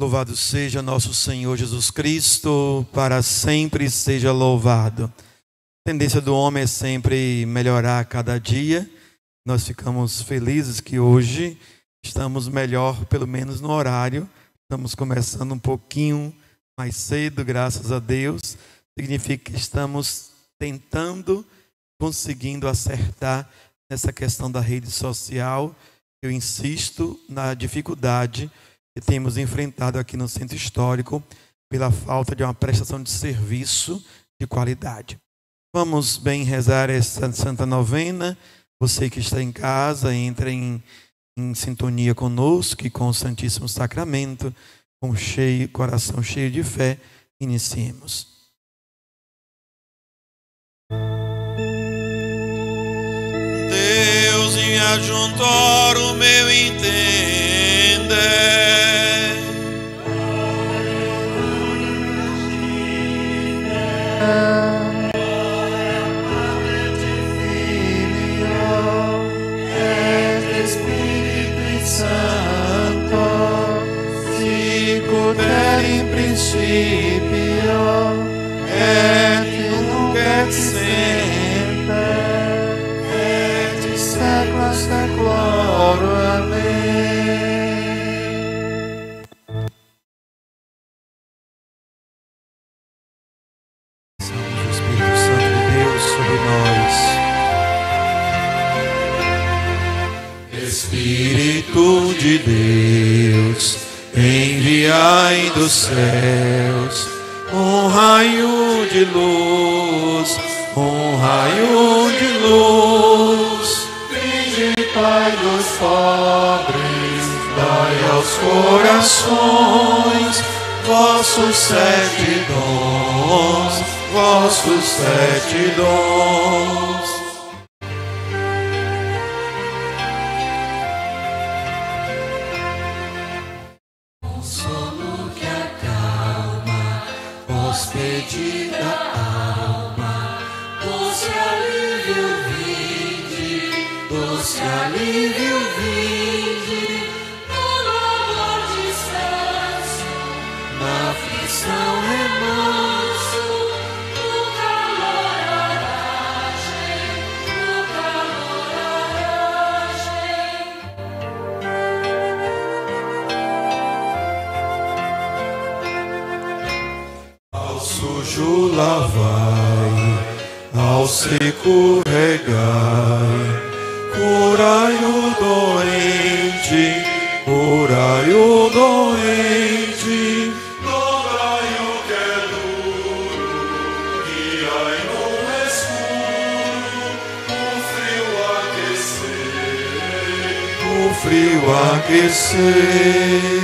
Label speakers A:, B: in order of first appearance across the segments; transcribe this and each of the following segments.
A: Louvado seja nosso Senhor Jesus Cristo, para sempre seja louvado. A tendência do homem é sempre melhorar a cada dia. Nós ficamos felizes que hoje estamos melhor, pelo menos no horário. Estamos começando um pouquinho mais cedo, graças a Deus. Significa que estamos tentando, conseguindo acertar nessa questão da rede social. Eu insisto na dificuldade que temos enfrentado aqui no Centro Histórico pela falta de uma prestação de serviço de qualidade. Vamos bem rezar essa Santa Novena. Você que está em casa, entre em sintonia conosco e com o Santíssimo Sacramento, com coração cheio de fé. Iniciemos.
B: Deus me ajuntor o meu entender.
C: In principio et nunc et semper et in saecula saeculorum. Amém.
A: Salve o Espírito Santo de Deus sobre nós.
B: Espírito de Deus, enviai dos céus um raio de luz, um raio de luz.
C: Vinde, Pai dos pobres,
B: Dai aos corações vossos 7 dons, vossos 7 dons.
C: Despedida alma, doce alívio vinde, doce alívio vinde, no dolor descanso, na aflição remanso, no calor aragem, no calor aragem.
B: anjo lavai, ao seco regai, curai o doente, curai o doente, dobrai o que é duro, guiai no escuro, o frio aquecer.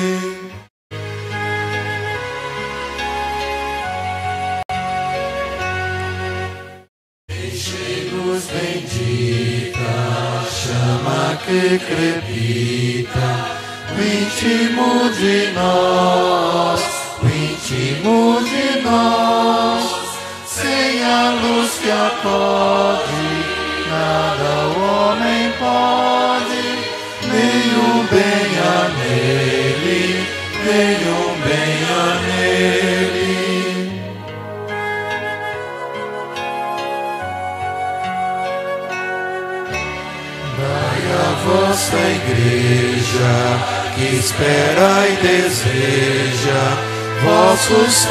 B: Enche-nos bendita, chama que crepita, o íntimo de nós, o íntimo de nós. Sem a luz que acode, nada o homem pode. Nenhum bem há nele, nenhum bem há nele. Dai a vossa igreja, que espera e deseja vossos 7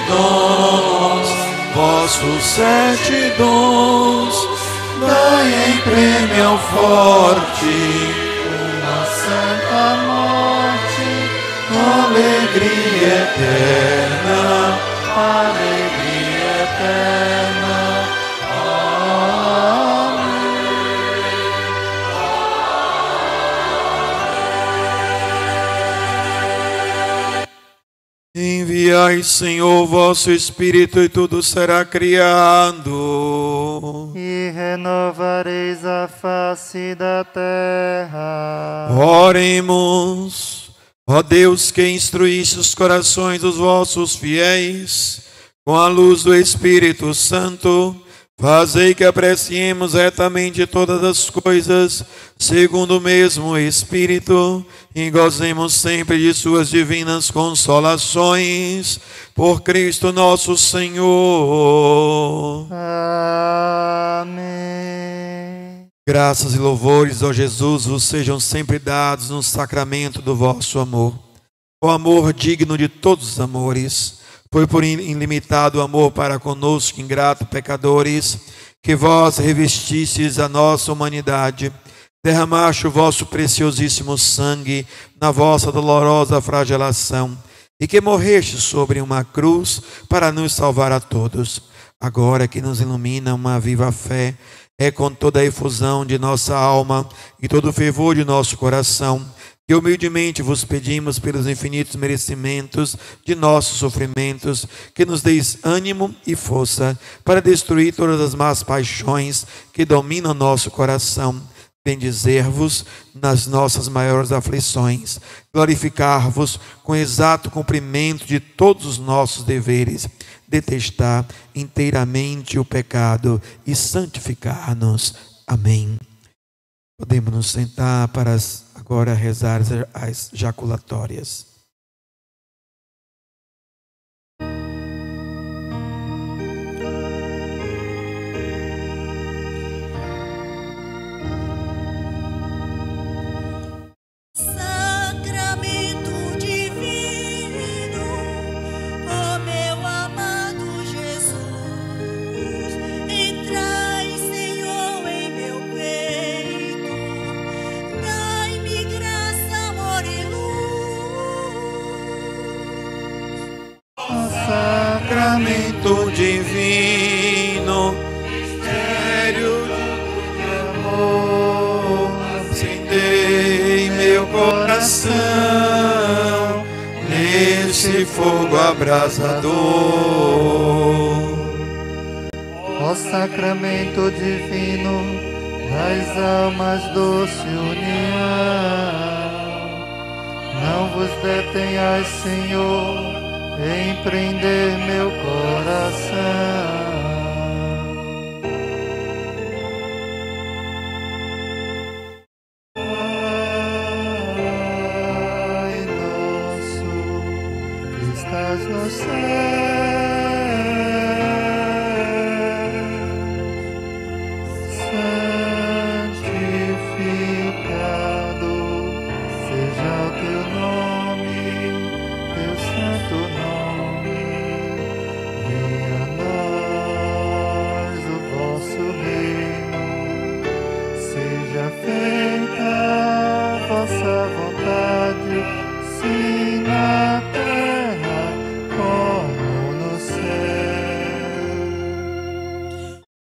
B: dons, vossos 7 dons. Dai em prêmio ao forte uma santa morte, alegria eterna, alegria eterna. Enviai, Senhor, vosso Espírito, e tudo será criado,
D: e renovareis a face da terra.
B: Oremos. Ó Deus, que instruíste os corações dos vossos fiéis com a luz do Espírito Santo, fazei que apreciemos retamente todas as coisas segundo o mesmo Espírito e gozemos sempre de suas divinas consolações. Por Cristo nosso Senhor.
D: Amém.
B: Graças e louvores, ó Jesus, vos sejam sempre dados no sacramento do vosso amor. O amor digno de todos os amores. Foi por ilimitado amor para conosco, ingrato pecadores, que vós revestistes a nossa humanidade, derramaste o vosso preciosíssimo sangue na vossa dolorosa flagelação, e que morreste sobre uma cruz para nos salvar a todos. Agora que nos ilumina uma viva fé, é com toda a efusão de nossa alma e todo o fervor de nosso coração, que humildemente vos pedimos pelos infinitos merecimentos de nossos sofrimentos, que nos deis ânimo e força para destruir todas as más paixões que dominam nosso coração, bendizer-vos nas nossas maiores aflições, glorificar-vos com exato cumprimento de todos os nossos deveres, detestar inteiramente o pecado e santificar-nos. Amém. Podemos nos sentar para agora rezar as jaculatórias.
C: Sacramento divino, ó meu amado Jesus, entrai, Senhor, em meu peito, dai-me graça, amor e luz.
B: Sacramento divino, mistério de amor, acendei meu coração nesse fogo abrasador.
D: Ó sacramento divino das almas doce união, não vos detenhais, Senhor, em prender meu coração. Pai nosso, que estás no céu, santificado seja o teu nome, teu santo nome. Venha vossa vontade, sim na terra como no céu.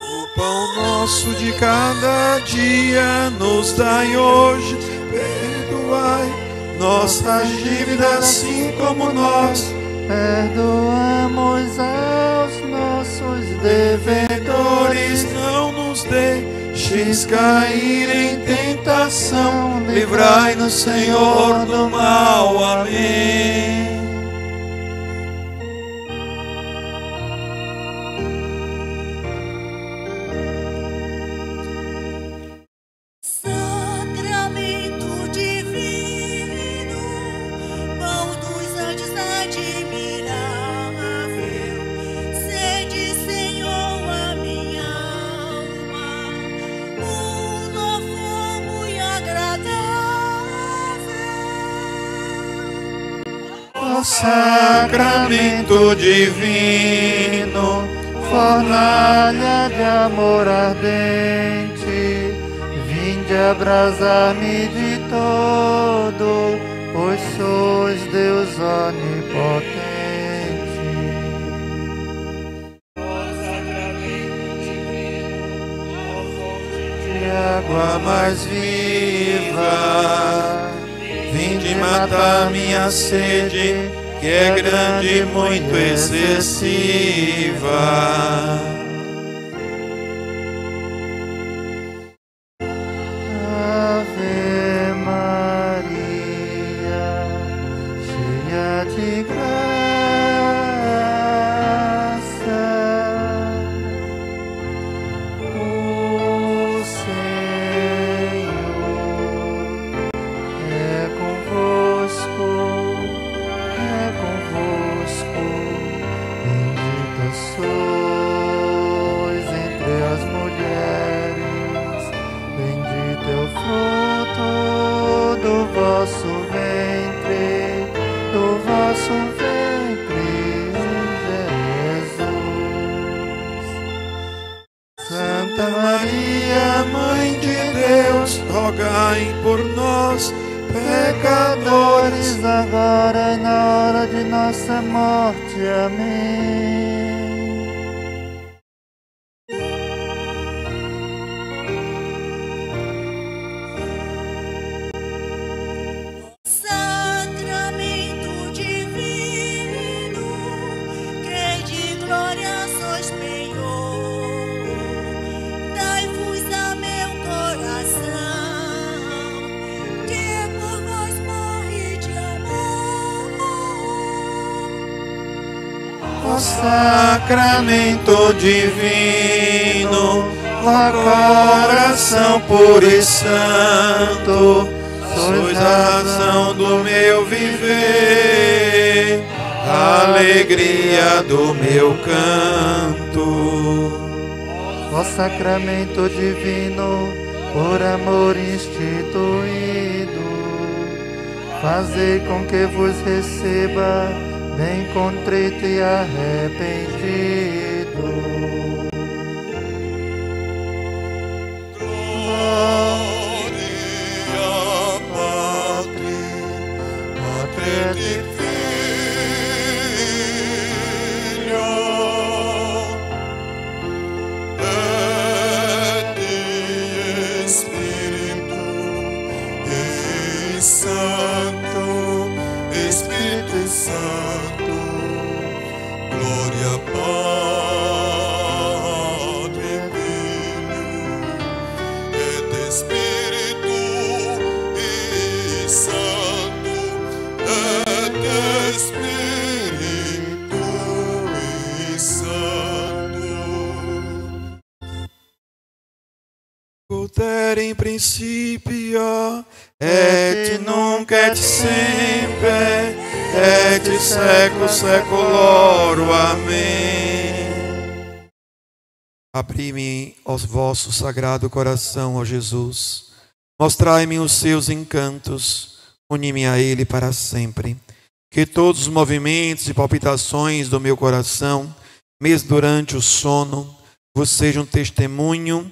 B: O pão nosso de cada dia nos dai hoje, perdoai nossas dívidas, assim como nós
D: perdoamos aos nossos devedores.
B: não nos deixes cair em tentação, livrai-nos, Senhor, do mal. Amém.
C: Sacramento divino, pão dos anjos admirável, sede, Senhor, a minha alma, um louvor muito agradável.
D: Ó sacramento divino, fornalha de amor ardente, vinde abrasar-me de todo, pois sois Deus onipotente. Ó sacramento divino, ó fonte de água mais viva,
B: Vinde matar minha sede, que é grande e muito excessiva.
D: Ave Maria, cheia de graça, o Senhor é convosco, bendita sois entre as mulheres, bendito é o fruto do vosso ventre, Jesus.
B: Santa Maria, Mãe de Deus, rogai por nós, pecadores,
D: Agora e na hora de nossa morte. Amém.
C: Sacramento divino, que de glória sois penhor, dai-vos a meu coração, que por vós morre de amor.
B: ó sacramento divino, ó coração puro e santo, sois a razão do meu viver, a alegria do meu canto.
D: Ó sacramento divino, por amor instituído, fazei com que vos receba bem contrito e arrependido.
B: Padre, Filho, et Espírito Santo, Espírito Santo, glória Padre, Filho, et Espírito Santo, et Espírito Santo. Ut in principio, et nunc et semper, et in seculum seculorum. Amém. Abri-me ao vosso sagrado coração, ó Jesus. Mostrai-me os seus encantos, uni-me a Ele para sempre. Que todos os movimentos e palpitações do meu coração, mesmo durante o sono, vos sejam testemunho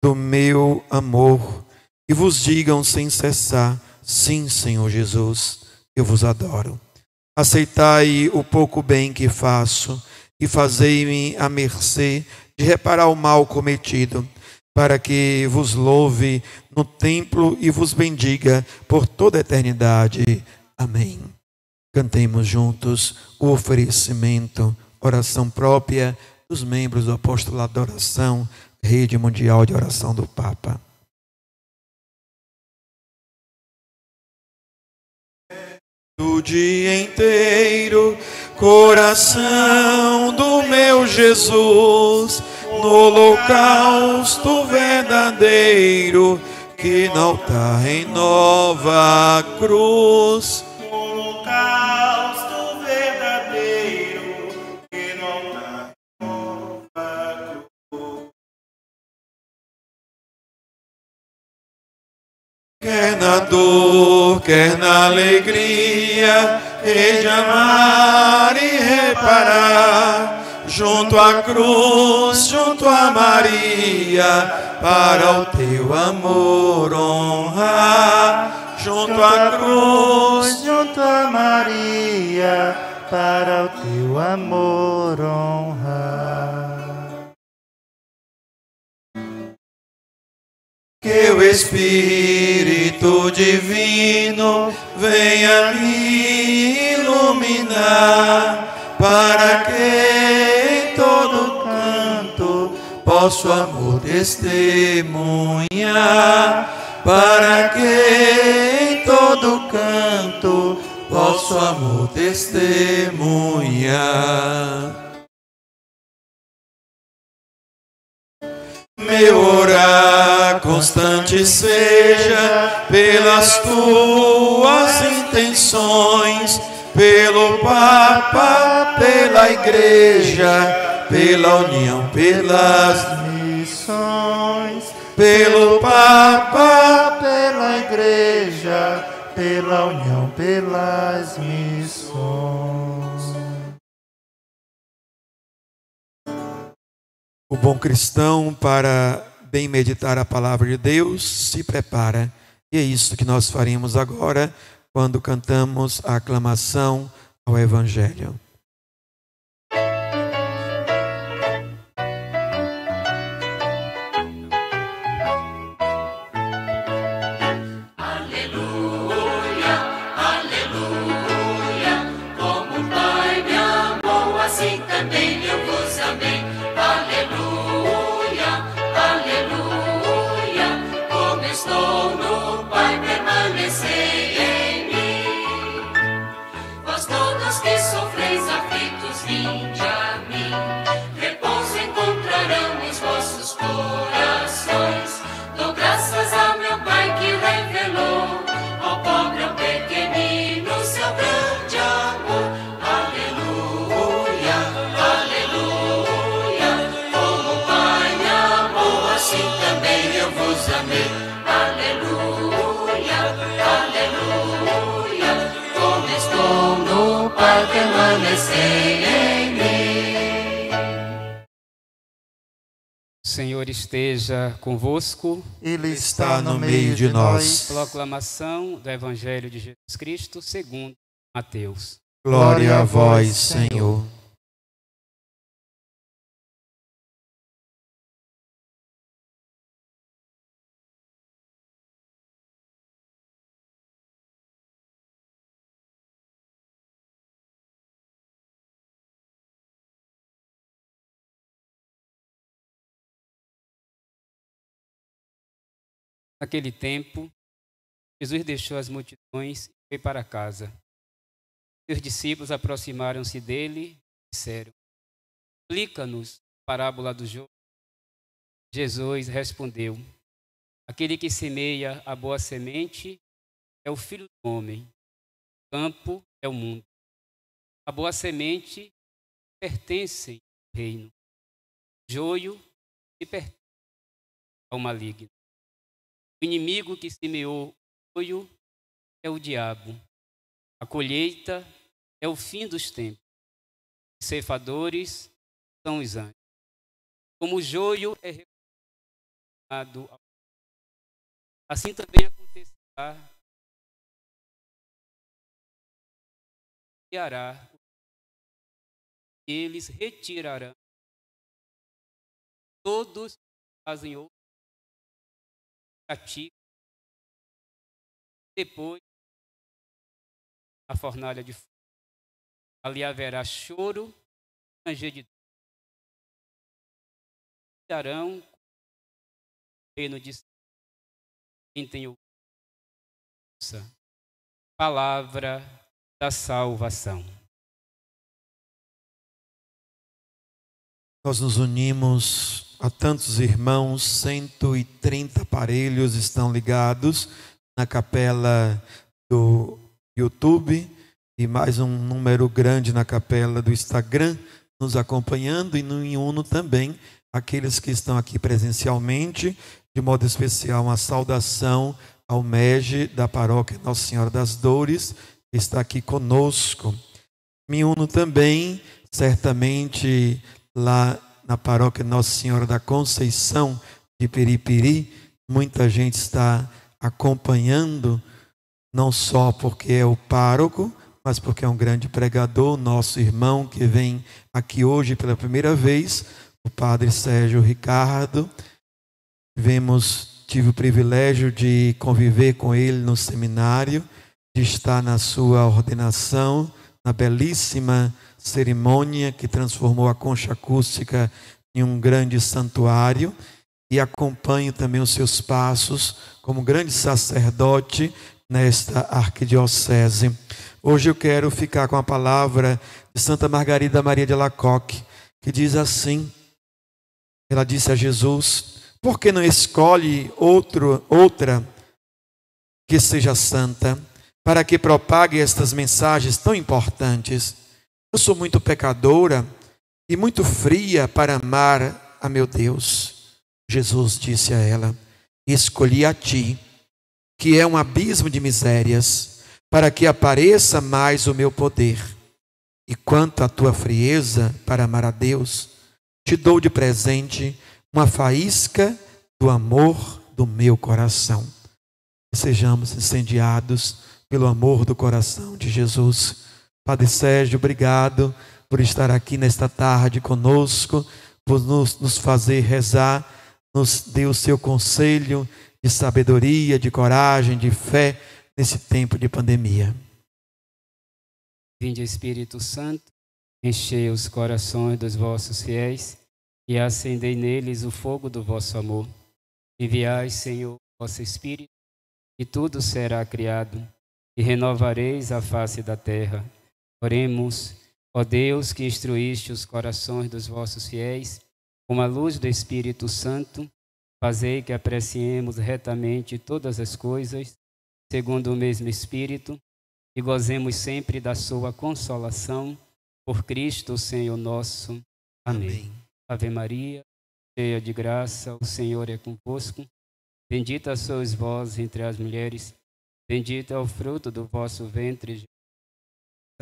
B: do meu amor e vos digam sem cessar Sim, Senhor Jesus, eu vos adoro. Aceitai o pouco bem que faço e fazei-me a mercê de reparar o mal cometido, para que vos louve no templo e vos bendiga por toda a eternidade. Amém. Cantemos juntos o oferecimento, oração própria dos membros do Apostolado da Oração, Rede Mundial de Oração do Papa. O dia inteiro, coração do meu Jesus, no holocausto verdadeiro, que no altar renova a cruz.
E: No holocausto verdadeiro, que no altar renova a cruz.
B: Quer na dor, quer na alegria, hei de amar e reparar, junto à cruz, junto a Maria, para o teu amor honrar. Junto à cruz,
D: junto a Maria, para o teu amor honrar.
B: que o Espírito Divino venha me iluminar, para que em todo canto posso amor testemunhar, para que em todo canto posso amor testemunhar. Meu orar constante seja pelas tuas intenções, pelo Papa, pela Igreja, pela união, pelas
D: Missões,
B: pelo Papa,
D: pela Igreja, pela união, pelas missões.
B: O bom cristão, para bem meditar a palavra de Deus, se prepara. E é isso que nós faremos agora, quando cantamos a aclamação ao Evangelho.
F: O Senhor esteja convosco.
D: Ele está no meio de nós.
F: Proclamação do Evangelho de Jesus Cristo segundo Mateus.
B: Glória a vós, Senhor.
F: Naquele tempo, Jesus deixou as multidões e foi para casa. Seus discípulos aproximaram-se dele e disseram: explica-nos a parábola do joio. Jesus respondeu: aquele que semeia a boa semente é o Filho do Homem. O campo é o mundo. A boa semente pertence ao reino. O joio se pertence ao maligno. O inimigo que semeou o joio é o diabo. A colheita é o fim dos tempos. Os ceifadores são os anjos. Como o joio é recolhido, assim também acontecerá enviará, eles retirarão todos que fazem outro cativo, depois a fornalha de fogo. Ali haverá choro, ranger de dor. Darão o reino de quem tem ouça. Palavra da salvação.
B: Nós nos unimos a tantos irmãos, 130 aparelhos estão ligados na capela do YouTube e mais um número grande na capela do Instagram nos acompanhando, e no uno também aqueles que estão aqui presencialmente, de modo especial uma saudação ao MEG da paróquia Nossa Senhora das Dores, que está aqui conosco. Me uno também, certamente, lá na paróquia Nossa Senhora da Conceição de Piripiri, muita gente está acompanhando, não só porque é o pároco, mas porque é um grande pregador, nosso irmão que vem aqui hoje pela primeira vez, o padre Sérgio Ricardo. Tive o privilégio de conviver com ele no seminário, de estar na sua ordenação, na belíssima cerimônia que transformou a concha acústica em um grande santuário, e acompanho também os seus passos como grande sacerdote nesta arquidiocese. Hoje eu quero ficar com a palavra de Santa Margarida Maria de Alacoque, que diz assim: ela disse a Jesus: por que não escolhe outra que seja santa, para que propague estas mensagens tão importantes? Eu sou muito pecadora e muito fria para amar a meu Deus. Jesus disse a ela: escolhi a ti, que é um abismo de misérias, para que apareça mais o meu poder. E quanto à tua frieza para amar a Deus, te dou de presente uma faísca do amor do meu coração. Sejamos incendiados pelo amor do coração de Jesus. Padre Sérgio, obrigado por estar aqui nesta tarde conosco, por nos fazer rezar, nos dê o seu conselho de sabedoria, de coragem, de fé nesse tempo de pandemia.
F: Vinde, Espírito Santo, enchei os corações dos vossos fiéis e acendei neles o fogo do vosso amor. Enviai, Senhor, vosso Espírito, e tudo será criado, e renovareis a face da terra. Oremos, ó Deus, que instruíste os corações dos vossos fiéis, com a luz do Espírito Santo, fazei que apreciemos retamente todas as coisas, segundo o mesmo Espírito, e gozemos sempre da sua consolação, por Cristo, Senhor nosso. Amém. Ave Maria, cheia de graça, o Senhor é convosco. Bendita sois vós entre as mulheres, bendito é o fruto do vosso ventre, Jesus.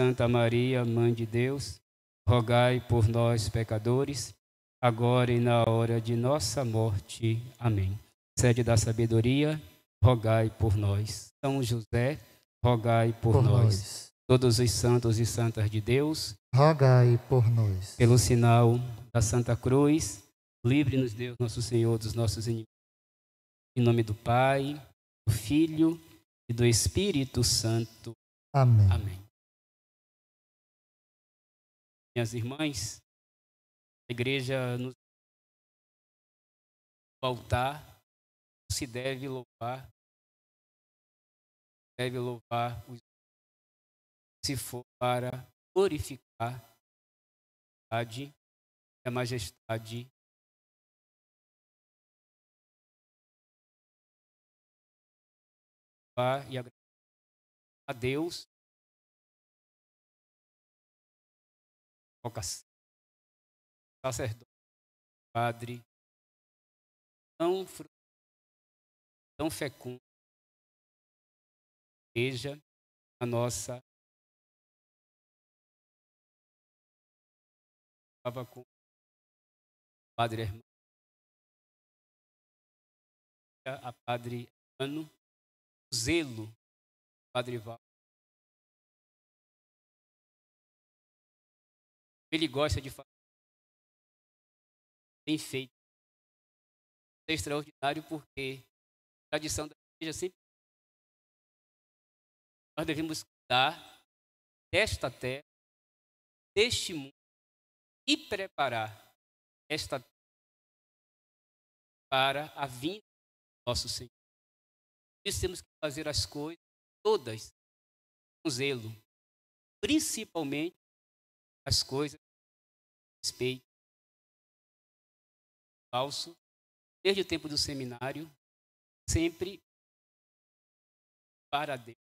F: Santa Maria, Mãe de Deus, rogai por nós, pecadores, agora e na hora de nossa morte. Amém. Sede da sabedoria, rogai por nós. São José, rogai por nós. Todos os santos e santas de Deus,
D: rogai por nós.
F: Pelo sinal da Santa Cruz, livre-nos Deus, nosso Senhor, dos nossos inimigos. Em nome do Pai, do Filho e do Espírito Santo.
D: Amém.
F: Amém. Minhas irmãs, a igreja no altar se deve louvar os, se for para glorificar a majestade e agradecer a Deus, vocação, sacerdote, padre, tão fecundo, seja a nossa. Estava com o padre Hermano, a padre Ano, o zelo, padre Val, Ele gosta de fazer bem feito. É extraordinário porque a tradição da igreja sempre nós devemos cuidar desta terra, deste mundo e preparar esta terra para a vinda do nosso Senhor. Por isso temos que fazer as coisas todas com zelo, principalmente as coisas que respeito falso, desde o tempo do seminário, sempre para Deus,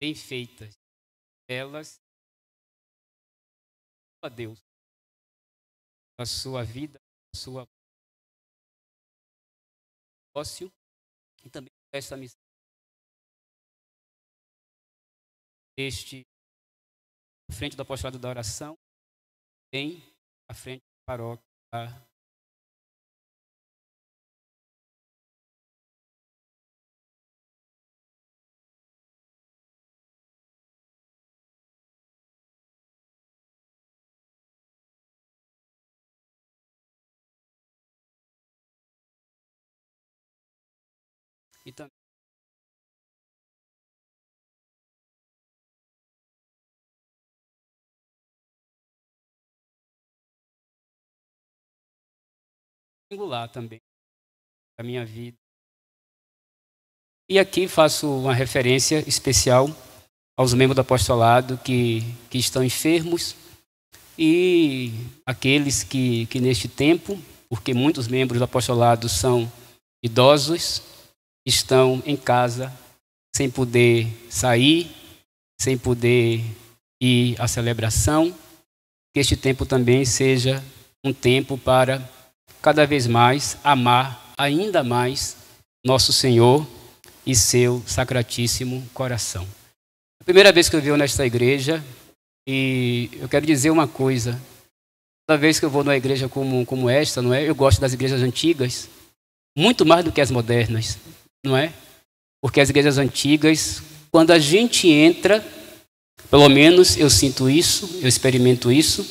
F: bem feitas, elas a Deus, a sua vida, a sua negócio e também esta missão. À frente do apostolado da oração, bem à frente da paróquia. E também singular também da minha vida. E aqui faço uma referência especial aos membros do apostolado que estão enfermos e aqueles que neste tempo, porque muitos membros do apostolado são idosos, estão em casa sem poder sair, sem poder ir à celebração, que este tempo também seja um tempo para cada vez mais amar ainda mais nosso Senhor e seu sacratíssimo coração. É a primeira vez que eu venho nesta igreja e eu quero dizer uma coisa. Toda vez que eu vou numa igreja como esta, não é? Eu gosto das igrejas antigas, muito mais do que as modernas, não é? Porque as igrejas antigas, quando a gente entra, pelo menos eu sinto isso, eu experimento isso,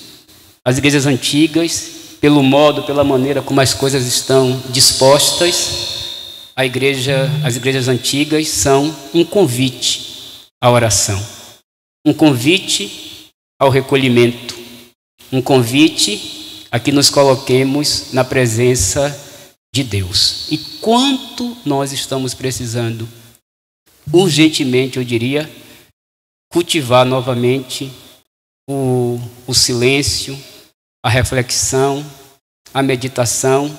F: as igrejas antigas, pelo modo, pela maneira como as coisas estão dispostas, as igrejas antigas são um convite à oração, um convite ao recolhimento, um convite a que nos coloquemos na presença de Deus. E quanto nós estamos precisando, urgentemente, eu diria, cultivar novamente o silêncio, a reflexão, a meditação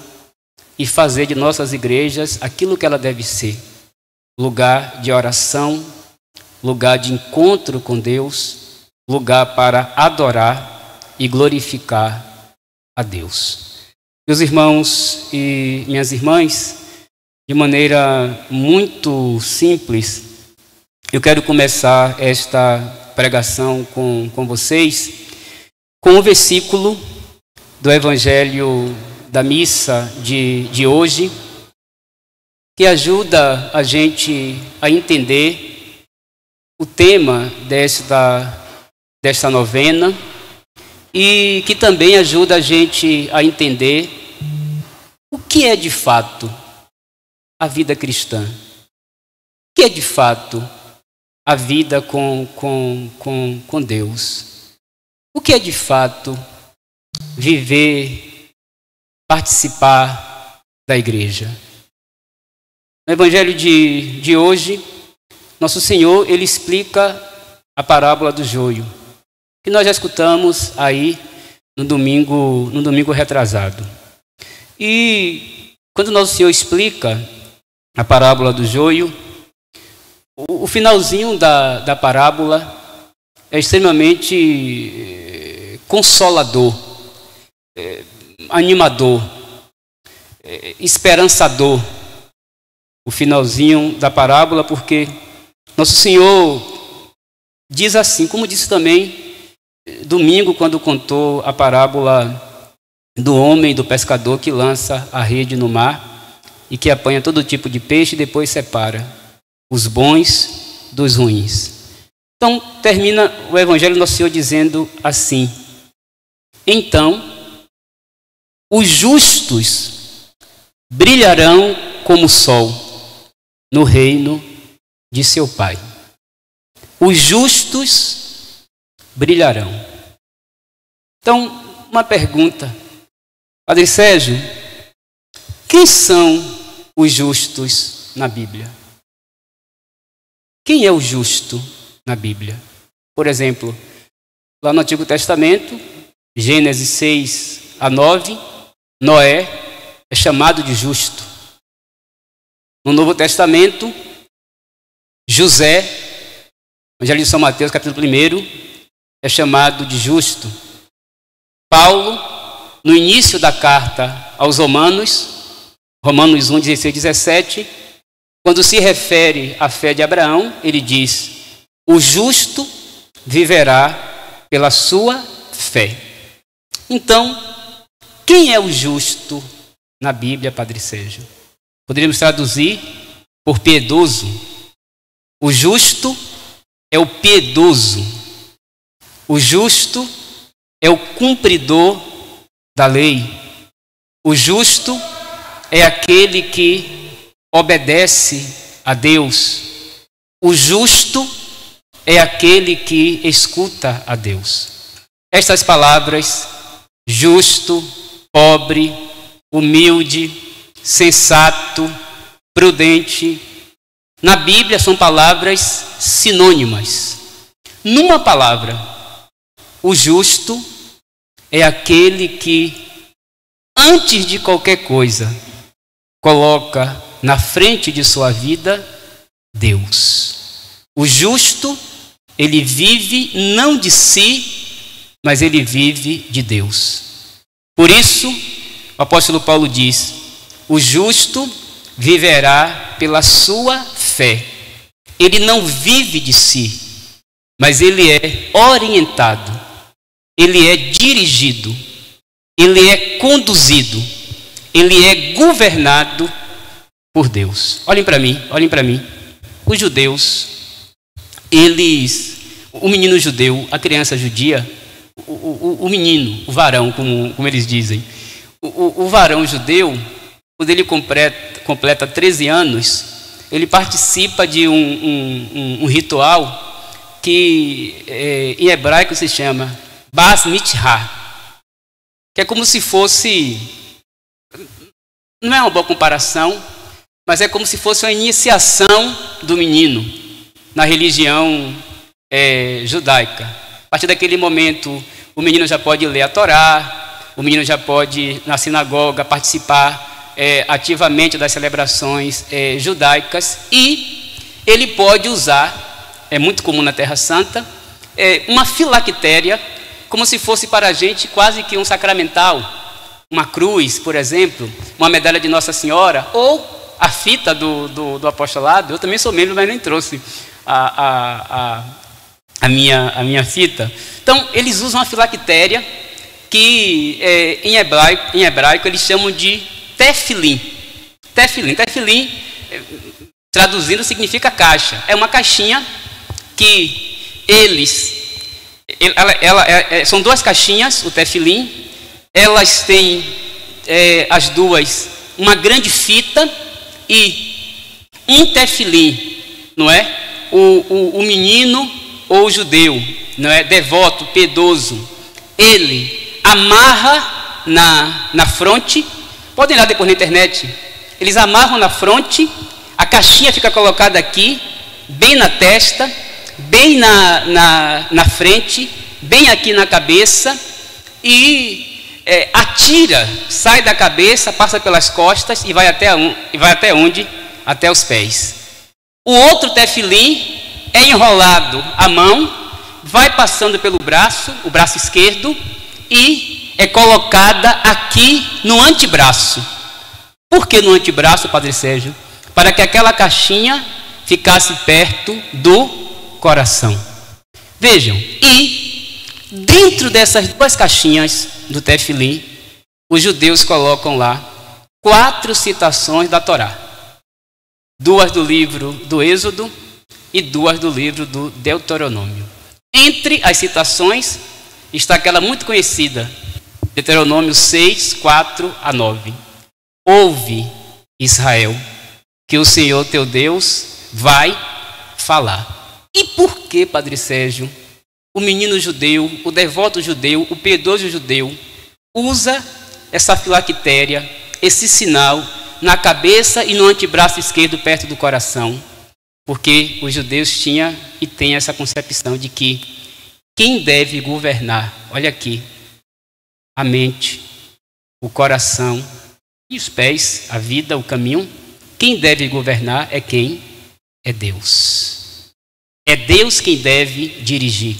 F: e fazer de nossas igrejas aquilo que ela deve ser: lugar de oração, lugar de encontro com Deus, lugar para adorar e glorificar a Deus. Meus irmãos e minhas irmãs, de maneira muito simples, eu quero começar esta pregação com vocês com um versículo do Evangelho da missa de hoje, que ajuda a gente a entender o tema desta novena e que também ajuda a gente a entender o que é de fato a vida cristã. O que é de fato a vida com Deus? O que é de fato viver, participar da igreja? No Evangelho de hoje, nosso Senhor, ele explica a parábola do joio, que nós já escutamos aí no domingo retrasado. E quando nosso Senhor explica a parábola do joio, o finalzinho da parábola é extremamente consolador, animador, esperançador. O finalzinho da parábola, porque nosso Senhor diz assim, como disse também domingo, quando contou a parábola do homem, do pescador que lança a rede no mar e que apanha todo tipo de peixe e depois separa os bons dos ruins. Então, termina o Evangelho do Nosso Senhor dizendo assim: Então, os justos brilharão como o sol no reino de seu Pai. Os justos brilharão. Então, uma pergunta. Padre Sérgio, quem são os justos na Bíblia? Quem é o justo na Bíblia? Por exemplo, lá no Antigo Testamento, Gênesis 6 a 9, Noé é chamado de justo. No Novo Testamento, José, Evangelho de São Mateus, capítulo 1, é chamado de justo. Paulo, no início da carta aos Romanos, Romanos 1, 16, 17, quando se refere à fé de Abraão, ele diz: o justo viverá pela sua fé. Então, quem é o justo na Bíblia, Padre Sérgio? Poderíamos traduzir por piedoso. O justo é o piedoso. O justo é o cumpridor da lei. O justo é aquele que obedece a Deus. O justo é aquele que escuta a Deus. Estas palavras, justo, pobre, humilde, sensato, prudente, na Bíblia são palavras sinônimas. Numa palavra, o justo é aquele que, antes de qualquer coisa, coloca na frente de sua vida Deus. O justo, ele vive não de si, mas ele vive de Deus. Por isso, o apóstolo Paulo diz: o justo viverá pela sua fé. Ele não vive de si, mas ele é orientado, ele é dirigido, ele é conduzido, ele é governado por Deus. Olhem para mim, olhem para mim. Os judeus, o menino judeu, a criança judia, o menino, o varão, como eles dizem, o varão judeu, quando ele completa 13 anos, ele participa de um ritual que em hebraico se chama Bas Mitzvah, que é como se fosse, não é uma boa comparação, mas é como se fosse uma iniciação do menino na religião judaica. A partir daquele momento, o menino já pode ler a Torá, o menino já pode ir na sinagoga, participar ativamente das celebrações judaicas, e ele pode usar, é muito comum na Terra Santa, uma filactéria, como se fosse para a gente quase que um sacramental, uma cruz, por exemplo, uma medalha de Nossa Senhora, ou a fita do apostolado. Eu também sou membro, mas nem trouxe a minha fita. Então, eles usam a filactéria, que em hebraico eles chamam de tefilim. Tefilim, traduzindo, significa caixa. É uma caixinha que são duas caixinhas, o tefilim. Elas têm, as duas, uma grande fita, e um tefilim, não é? O menino ou o judeu, não é? Devoto, piedoso, ele amarra na fronte. Podem ir lá depois na internet. Eles amarram na fronte, a caixinha fica colocada aqui, bem na testa, bem na frente, bem aqui na cabeça, e atira, sai da cabeça, passa pelas costas e vai até onde? Até os pés. O outro tefilim é enrolado à mão, vai passando pelo braço, o braço esquerdo, e é colocada aqui no antebraço. Por que no antebraço, Padre Sérgio? Para que aquela caixinha ficasse perto do coração. Vejam, e dentro dessas duas caixinhas do tefilim, os judeus colocam lá 4 citações da Torá. 2 do livro do Êxodo e 2 do livro do Deuteronômio. Entre as citações está aquela muito conhecida, Deuteronômio 6, 4 a 9. Ouve, Israel, que o Senhor teu Deus vai falar. E por que, Padre Sérgio, o menino judeu, o devoto judeu, o piedoso judeu, usa essa filactéria, esse sinal, na cabeça e no antebraço esquerdo perto do coração? Porque os judeus tinham e têm essa concepção de que quem deve governar, olha aqui, a mente, o coração e os pés, a vida, o caminho, quem deve governar é quem? É Deus. É Deus quem deve dirigir.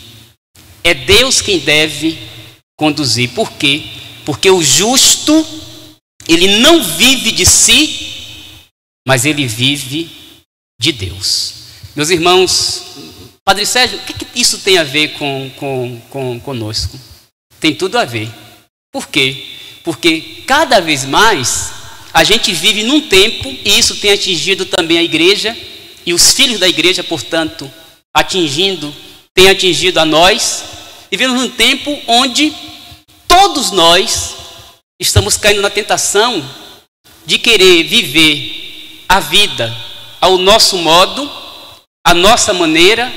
F: É Deus quem deve conduzir. Por quê? Porque o justo, ele não vive de si, mas ele vive de Deus. Meus irmãos, Padre Sérgio, o que isso tem a ver conosco? Tem tudo a ver. Por quê? Porque cada vez mais a gente vive num tempo, e isso tem atingido também a igreja, e os filhos da igreja, portanto, tem atingido a nós. Vivemos num tempo onde todos nós estamos caindo na tentação de querer viver a vida ao nosso modo, à nossa maneira,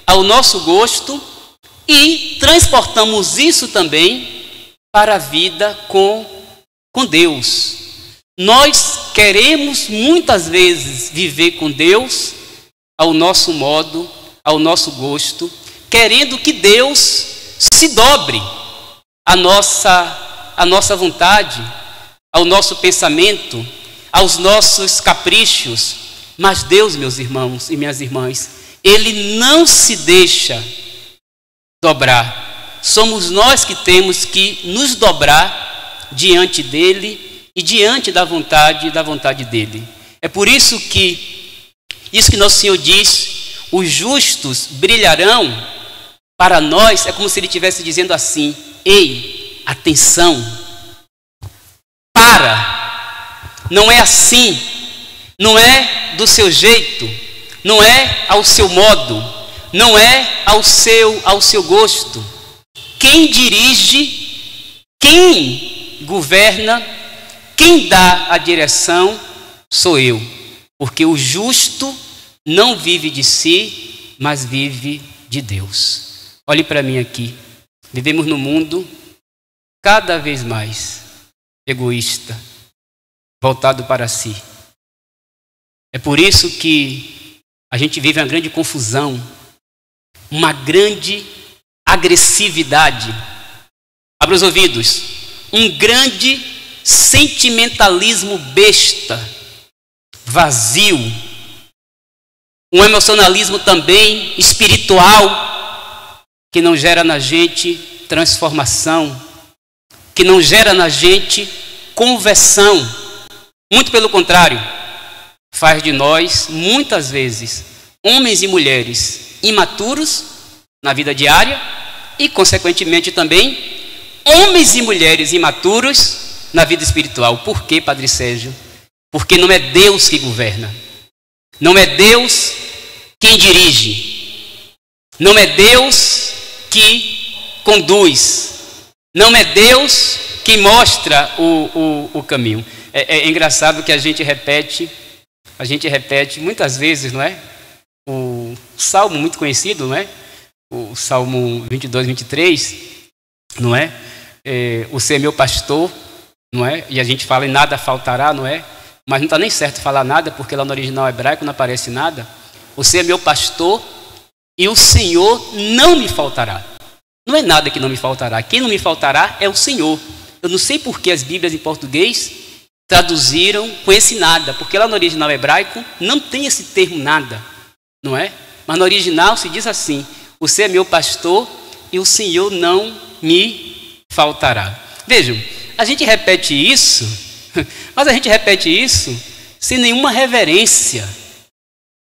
F: ao nosso gosto, e transportamos isso também para a vida com Deus. Nós queremos muitas vezes viver com Deus ao nosso modo, ao nosso gosto, querendo que Deus se dobre à nossa vontade, ao nosso pensamento, aos nossos caprichos. Mas Deus, meus irmãos e minhas irmãs, Ele não se deixa dobrar. Somos nós que temos que nos dobrar diante dEle e diante da vontade dEle. É por isso que nosso Senhor diz, os justos brilharão. Para nós é como se Ele estivesse dizendo assim: ei, atenção, para, não é assim, não é do seu jeito, não é ao seu modo, não é ao seu gosto. Quem dirige, quem governa, quem dá a direção sou eu, porque o justo não vive de si, mas vive de Deus. Olhe para mim aqui, vivemos num mundo cada vez mais egoísta, voltado para si. É por isso que a gente vive uma grande confusão, uma grande agressividade. Abra os ouvidos. Um grande sentimentalismo besta, vazio. Um emocionalismo também espiritual, que não gera na gente transformação, que não gera na gente conversão. Muito pelo contrário, faz de nós, muitas vezes, homens e mulheres imaturos na vida diária e, consequentemente, também homens e mulheres imaturos na vida espiritual. Por quê, Padre Sérgio? Porque não é Deus que governa, não é Deus quem dirige, não é Deus que conduz, não é Deus que mostra o caminho. É engraçado que a gente repete muitas vezes, não é? O salmo muito conhecido, não é? O Salmo 22, 23, não é? O Senhor é meu pastor, não é? E a gente fala em nada faltará, não é? Mas não está nem certo falar nada, porque lá no original hebraico não aparece nada. O Senhor é meu pastor e o Senhor não me faltará. Não é nada que não me faltará. Quem não me faltará é o Senhor. Eu não sei por que as Bíblias em português traduziram com esse nada, porque lá no original hebraico não tem esse termo nada, não é? Mas no original se diz assim: o Senhor é meu pastor e o Senhor não me faltará. Vejam, a gente repete isso, mas a gente repete isso sem nenhuma reverência,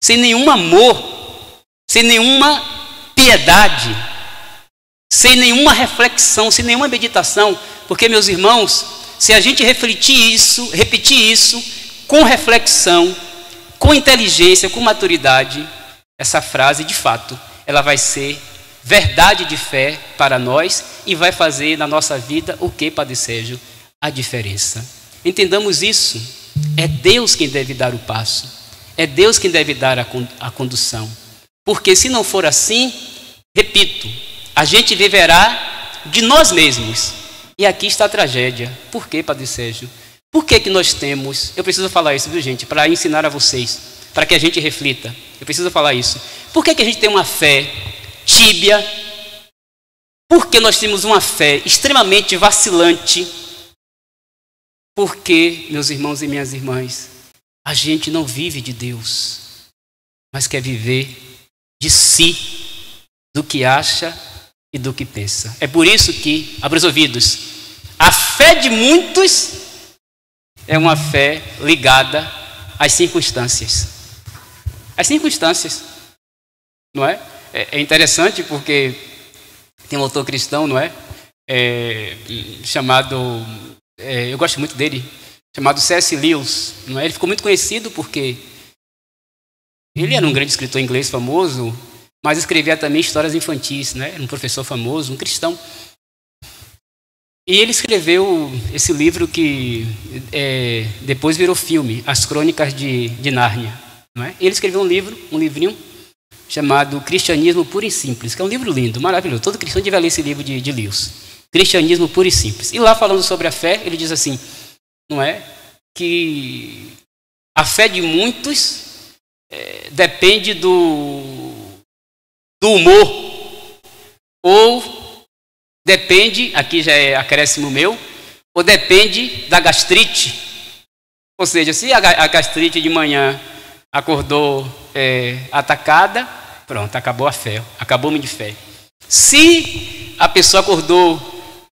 F: sem nenhum amor, sem nenhuma piedade, sem nenhuma reflexão, sem nenhuma meditação. Porque, meus irmãos, se a gente repetir isso com reflexão, com inteligência, com maturidade, essa frase, de fato, ela vai ser verdade de fé para nós e vai fazer na nossa vida o que, Padre Sérgio? A diferença. Entendamos isso. É Deus quem deve dar o passo. É Deus quem deve dar a condução. Porque se não for assim, repito, a gente viverá de nós mesmos. E aqui está a tragédia. Por quê, Padre Sérgio? Por que nós temos... Eu preciso falar isso, viu, gente? Para ensinar a vocês, para que a gente reflita. Eu preciso falar isso. Por que a gente tem uma fé tíbia? Por que nós temos uma fé extremamente vacilante? Porque, meus irmãos e minhas irmãs, a gente não vive de Deus, mas quer viver de si, do que acha e do que pensa. É por isso que, abra os ouvidos, a fé de muitos é uma fé ligada às circunstâncias. As circunstâncias, não é? É interessante porque tem um autor cristão, não é? Chamado, eu gosto muito dele, chamado C.S. Lewis, não é? Ele ficou muito conhecido porque ele era um grande escritor inglês famoso, mas escrevia também histórias infantis, né? Era um professor famoso, um cristão. E ele escreveu esse livro que depois virou filme, As Crônicas de Nárnia, não é? Ele escreveu um livrinho chamado Cristianismo Puro e Simples, que é um livro lindo, maravilhoso. Todo cristão deve ler esse livro de Lewis. Cristianismo Puro e Simples. E lá, falando sobre a fé, ele diz assim, não é? Que a fé de muitos depende do humor, ou depende, aqui já é acréscimo meu, ou depende da gastrite. Ou seja, se a gastrite de manhã acordou atacada, pronto, acabou a fé, acabou-me de fé. Se a pessoa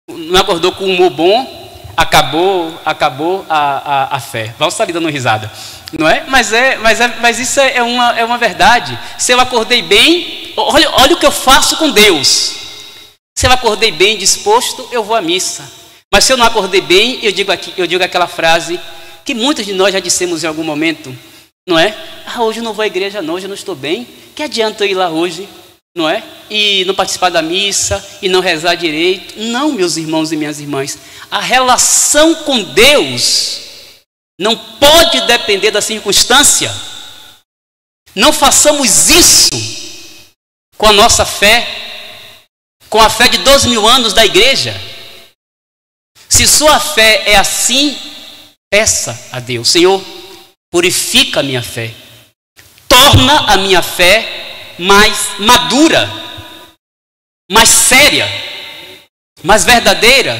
F: não acordou com humor bom, acabou a fé. Vamos estar ali dando risada, não é? Mas isso é uma verdade. Se eu acordei bem, olha o que eu faço com Deus. Se eu acordei bem disposto, eu vou à missa. Mas se eu não acordei bem, eu digo aquela frase que muitos de nós já dissemos em algum momento, não é? Hoje eu não vou à igreja não, hoje eu não estou bem. Que adianta eu ir lá hoje, não é? E não participar da missa, e não rezar direito. Não, meus irmãos e minhas irmãs. A relação com Deus não pode depender da circunstância. Não façamos isso com a nossa fé, com a fé de 2.000 anos da igreja. Se sua fé é assim, peça a Deus: Senhor, purifica a minha fé, torna a minha fé mais madura, mais séria, mais verdadeira,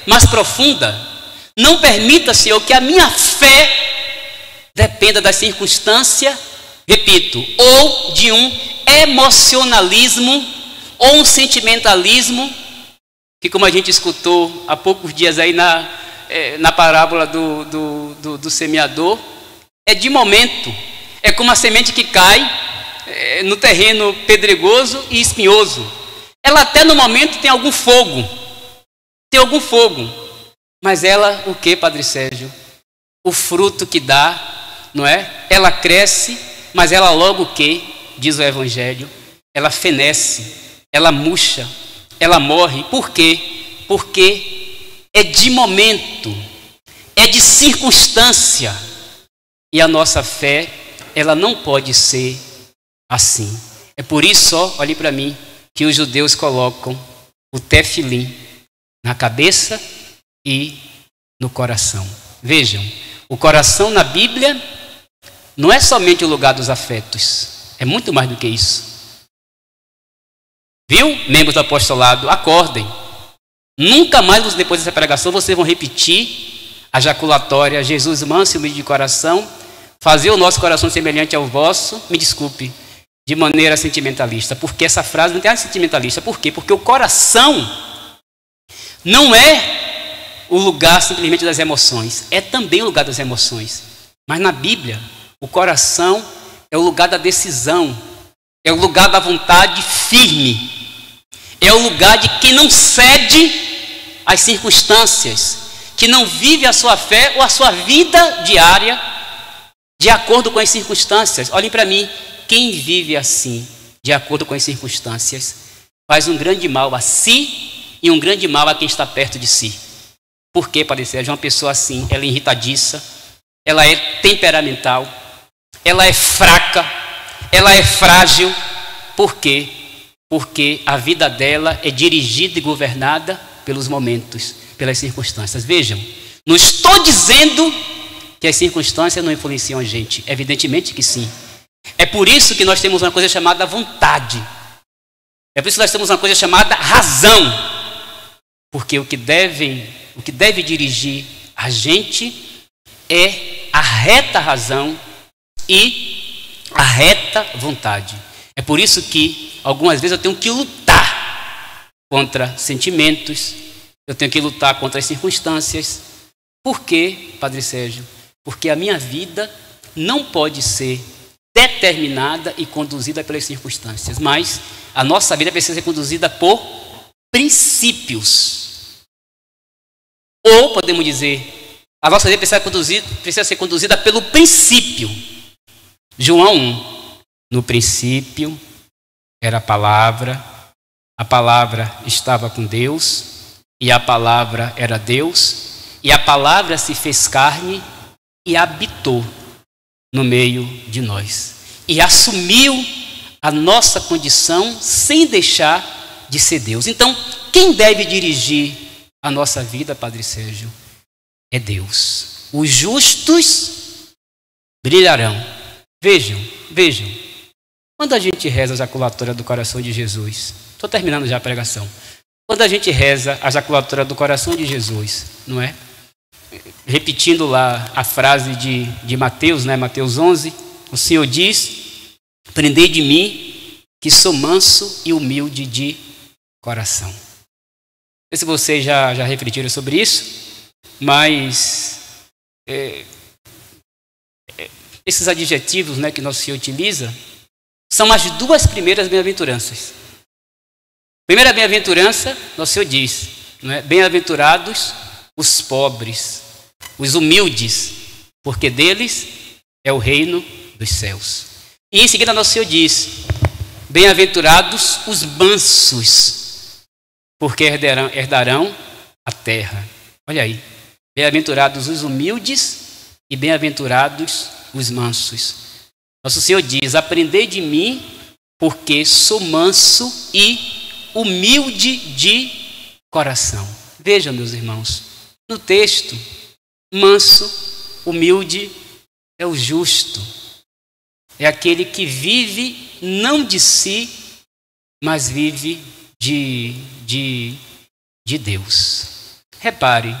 F: mais profunda. Não permita, Senhor, que a minha fé dependa da circunstância, repito, ou de um emocionalismo ou um sentimentalismo, que, como a gente escutou há poucos dias aí na parábola do semeador, é de momento. É como a semente que cai no terreno pedregoso e espinhoso. Ela até no momento tem algum fogo, mas ela, o que, Padre Sérgio? O fruto que dá, não é? Ela cresce, mas ela logo o que, diz o Evangelho, ela fenece, ela murcha, ela morre. Por quê? Porque é de momento, é de circunstância. E a nossa fé, ela não pode ser assim. É por isso, olhe para mim, que os judeus colocam o tefilim na cabeça e no coração. Vejam, o coração na Bíblia não é somente o lugar dos afetos, é muito mais do que isso. Viu? Membros do apostolado, acordem. Nunca mais, depois dessa pregação, vocês vão repetir a jaculatória: Jesus manso e humilde de coração, fazer o nosso coração semelhante ao vosso, me desculpe, de maneira sentimentalista. Porque essa frase não tem nada de sentimentalista. Por quê? Porque o coração não é o lugar simplesmente das emoções, é também o lugar das emoções. Mas na Bíblia, o coração é o lugar da decisão, é o lugar da vontade firme, é o lugar de quem não cede às circunstâncias, que não vive a sua fé ou a sua vida diária de acordo com as circunstâncias. Olhem para mim, quem vive assim, de acordo com as circunstâncias, faz um grande mal a si e um grande mal a quem está perto de si. Por quê, Padre Sérgio? Uma pessoa assim, ela é irritadiça, ela é temperamental, ela é fraca, ela é frágil. Por quê? Porque a vida dela é dirigida e governada pelos momentos, pelas circunstâncias. Vejam, não estou dizendo que as circunstâncias não influenciam a gente. Evidentemente que sim. É por isso que nós temos uma coisa chamada vontade. É por isso que nós temos uma coisa chamada razão. Porque o que deve dirigir a gente é a reta razão e a reta vontade. É por isso que algumas vezes eu tenho que lutar contra sentimentos, eu tenho que lutar contra as circunstâncias. Por quê, Padre Sérgio? Porque a minha vida não pode ser determinada e conduzida pelas circunstâncias, mas a nossa vida precisa ser conduzida por princípios. Ou podemos dizer, a nossa vida precisa ser conduzida pelo princípio. João 1. No princípio era a palavra estava com Deus, e a palavra era Deus, e a palavra se fez carne e habitou no meio de nós. E assumiu a nossa condição sem deixar de ser Deus. Então, quem deve dirigir a nossa vida, Padre Sérgio? É Deus. Os justos brilharão. Vejam. Quando a gente reza a jaculatória do coração de Jesus, estou terminando já a pregação. Quando a gente reza a jaculatória do coração de Jesus, não é? Repetindo lá a frase de Mateus, né? Mateus 11, o Senhor diz: aprendei de mim, que sou manso e humilde de coração. Não sei se vocês já refletiram sobre isso, mas esses adjetivos, né, que Nosso Senhor utiliza são as duas primeiras bem-aventuranças. Primeira bem-aventurança, Nosso Senhor diz, não é? Bem-aventurados os pobres, os humildes, porque deles é o reino dos céus. E em seguida Nosso Senhor diz: bem-aventurados os mansos, porque herdarão a terra. Olha aí, bem-aventurados os humildes e bem-aventurados os mansos. Nosso Senhor diz: aprendei de mim, porque sou manso e humilde de coração. Vejam, meus irmãos, no texto, manso, humilde é o justo, é aquele que vive não de si, mas vive de Deus. Repare,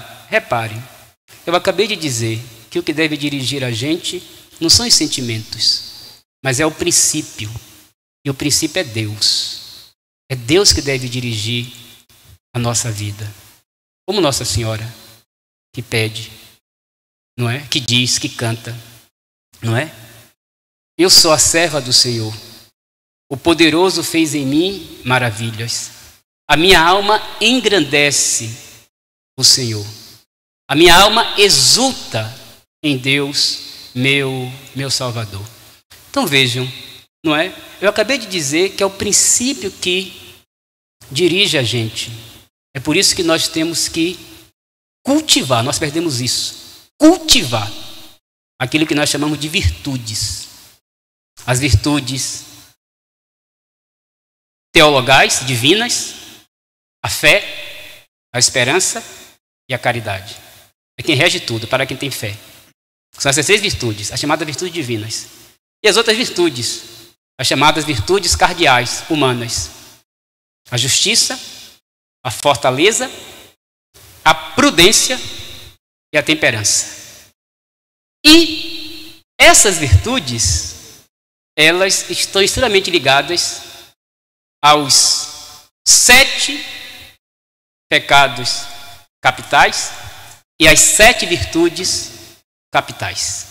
F: eu acabei de dizer que o que deve dirigir a gente não são os sentimentos, mas é o princípio, e o princípio é Deus. É Deus que deve dirigir a nossa vida, como Nossa Senhora, que pede, não é? Que diz, que canta, não é? Eu sou a serva do Senhor, o poderoso fez em mim maravilhas, a minha alma engrandece o Senhor, a minha alma exulta em Deus, meu Salvador. Então vejam, não é? Eu acabei de dizer que é o princípio que dirige a gente. É por isso que nós temos que cultivar, nós perdemos isso, cultivar aquilo que nós chamamos de virtudes. As virtudes teologais, divinas, a fé, a esperança e a caridade. É quem rege tudo, para quem tem fé. São essas 6 virtudes, as chamadas virtudes divinas. E as outras virtudes, as chamadas virtudes cardeais, humanas. A justiça, a fortaleza, a prudência e a temperança. E essas virtudes, elas estão extremamente ligadas aos 7 pecados capitais e às 7 virtudes capitais.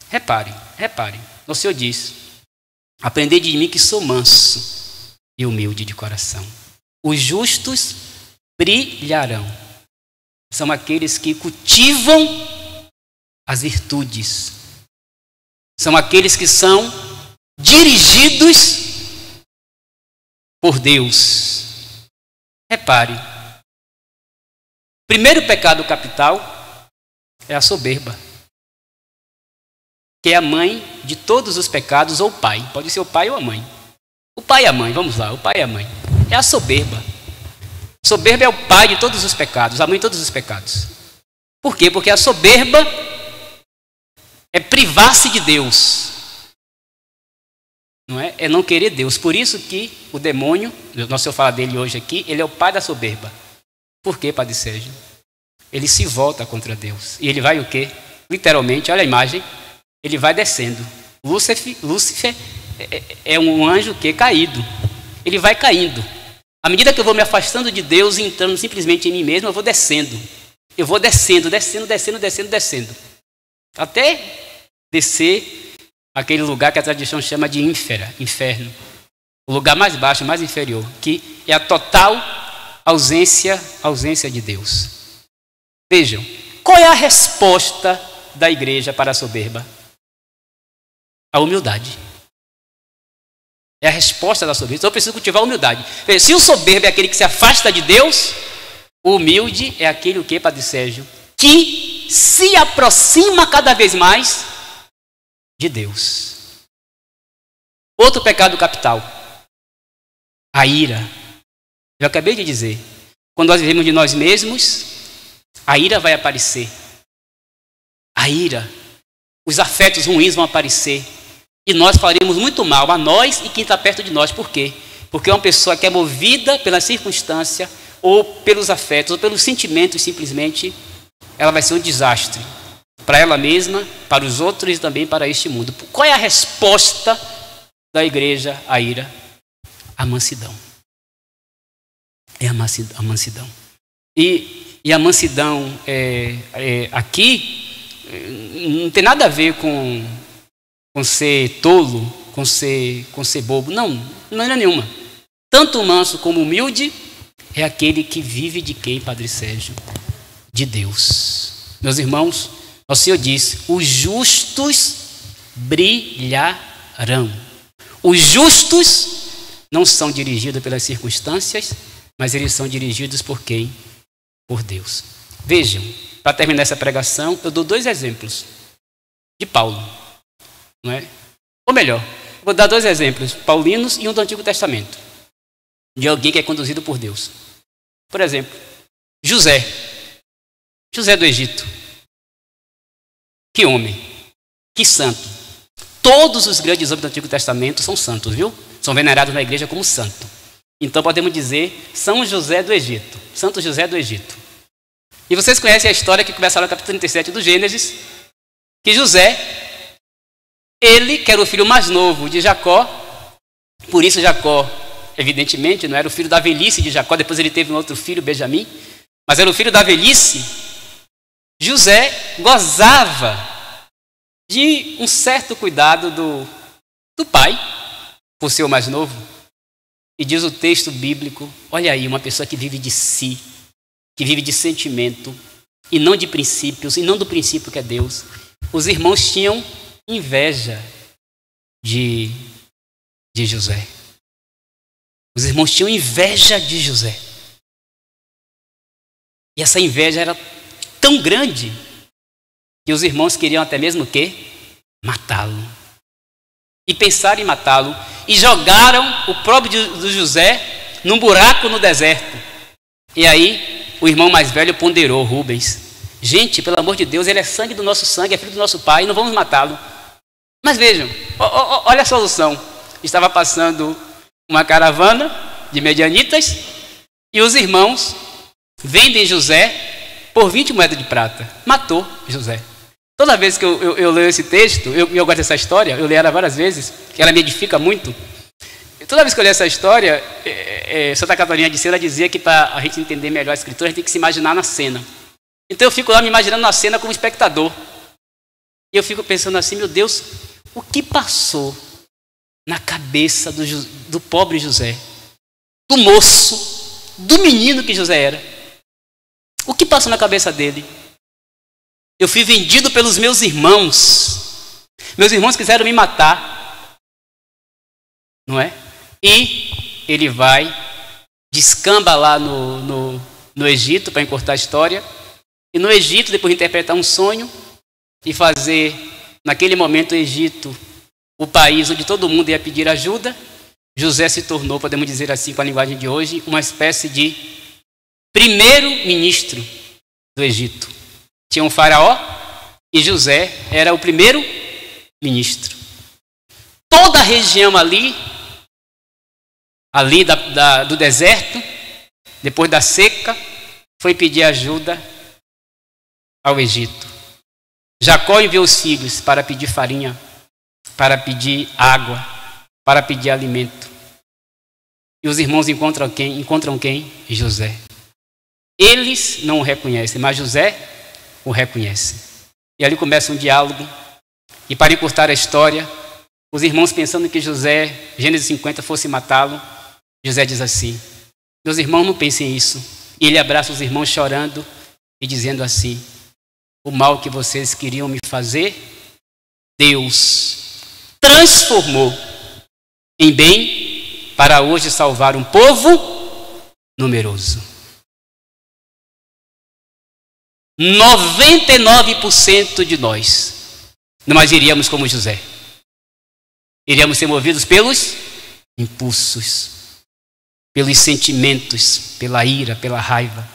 F: Reparem. O Senhor diz: aprendei de mim, que sou manso e humilde de coração. Os justos brilharão. São aqueles que cultivam as virtudes. São aqueles que são dirigidos por Deus. Repare, o primeiro pecado capital é a soberba, que é a mãe de todos os pecados, ou o pai. Pode ser o pai ou a mãe. O pai e a mãe, vamos lá, o pai e a mãe. É a soberba. Soberba é o pai de todos os pecados, a mãe de todos os pecados. Por quê? Porque a soberba é privar-se de Deus. Não é? É não querer Deus. Por isso que o demônio, nós vamos falar dele hoje aqui, ele é o pai da soberba. Por quê, Padre Sérgio? Ele se volta contra Deus. E ele vai o quê? Literalmente, olha a imagem, ele vai descendo. Lúcifer é um anjo que caído. Ele vai caindo. À medida que eu vou me afastando de Deus e entrando simplesmente em mim mesmo, eu vou descendo. Eu vou descendo. Até descer aquele lugar que a tradição chama de inferno. O lugar mais baixo, mais inferior, que é a total ausência de Deus. Vejam, qual é a resposta da igreja para a soberba? A humildade. É a resposta da soberba. Então eu preciso cultivar a humildade. Se o soberbo é aquele que se afasta de Deus, o humilde é aquele o quê, Padre Sérgio? Que se aproxima cada vez mais de Deus. Outro pecado capital, a ira. Eu acabei de dizer, quando nós vivemos de nós mesmos, a ira vai aparecer. A ira, os afetos ruins vão aparecer. E nós faremos muito mal a nós e quem está perto de nós. Por quê? Porque uma pessoa que é movida pela circunstância, ou pelos afetos, ou pelos sentimentos, simplesmente, ela vai ser um desastre. Para ela mesma, para os outros e também para este mundo. Qual é a resposta da igreja à ira? A mansidão. É a mansidão. E a mansidão aqui não tem nada a ver com ser tolo, com ser bobo. Não, de maneira nenhuma. Tanto o manso como o humilde é aquele que vive de quem, Padre Sérgio? De Deus. Meus irmãos, o Senhor diz, os justos brilharão. Os justos não são dirigidos pelas circunstâncias, mas eles são dirigidos por quem? Por Deus. Vejam, para terminar essa pregação, eu dou 2 exemplos de Paulo. Não é? Ou melhor, vou dar 2 exemplos, paulinos e um do Antigo Testamento, de alguém que é conduzido por Deus. Por exemplo, José do Egito. Que homem, que santo. Todos os grandes homens do Antigo Testamento são santos, viu? São venerados na igreja como santo. Então podemos dizer São José do Egito, Santo José do Egito. E vocês conhecem a história que começa lá no capítulo 37 do Gênesis, que José, ele que era o filho mais novo de Jacó, por isso Jacó, evidentemente, não era o filho da velhice de Jacó, depois ele teve um outro filho, Benjamim, mas era o filho da velhice. José gozava de um certo cuidado do pai, por ser o mais novo. E diz o texto bíblico, olha aí, uma pessoa que vive de si, que vive de sentimento, e não de princípios, e não do princípio que é Deus. Os irmãos tinham inveja de José. Os irmãos tinham inveja de José. E essa inveja era tão grande que os irmãos queriam até mesmo o quê? Matá-lo. E pensaram em matá-lo. E jogaram o próprio do José num buraco no deserto. E aí o irmão mais velho ponderou, Rubens. Gente, pelo amor de Deus, ele é sangue do nosso sangue, é filho do nosso pai, não vamos matá-lo. Mas vejam, olha a solução. Estava passando uma caravana de medianitas e os irmãos vendem José por 20 moedas de prata. Matou José. Toda vez que eu leio esse texto, eu gosto dessa história, eu leio ela várias vezes, ela me edifica muito. Toda vez que eu leio essa história, Santa Catarina de Sena dizia que para a gente entender melhor a escritura, a gente tem que se imaginar na cena. Então eu fico lá me imaginando na cena como espectador. E eu fico pensando assim, meu Deus, o que passou na cabeça do pobre José? Do moço, do menino que José era? O que passou na cabeça dele? Eu fui vendido pelos meus irmãos. Meus irmãos quiseram me matar. Não é? E ele vai, descamba lá no Egito, para encurtar a história, e no Egito, depois de interpretar um sonho e fazer, naquele momento, o Egito, o país onde todo mundo ia pedir ajuda, José se tornou, podemos dizer assim com a linguagem de hoje, uma espécie de primeiro-ministro do Egito. Tinha um faraó e José era o primeiro-ministro. Toda a região ali do deserto, depois da seca, foi pedir ajuda ao Egito. Jacó enviou os filhos para pedir farinha, para pedir água, para pedir alimento. E os irmãos encontram quem? José. Eles não o reconhecem, mas José o reconhece. E ali começa um diálogo. E para encurtar a história, os irmãos pensando que José, Gênesis 50, fosse matá-lo, José diz assim: meus irmãos, não pensem isso. E ele abraça os irmãos chorando e dizendo assim: o mal que vocês queriam me fazer, Deus transformou em bem para hoje salvar um povo numeroso. 99% de nós iríamos como José. Iríamos ser movidos pelos impulsos, pelos sentimentos, pela ira, pela raiva.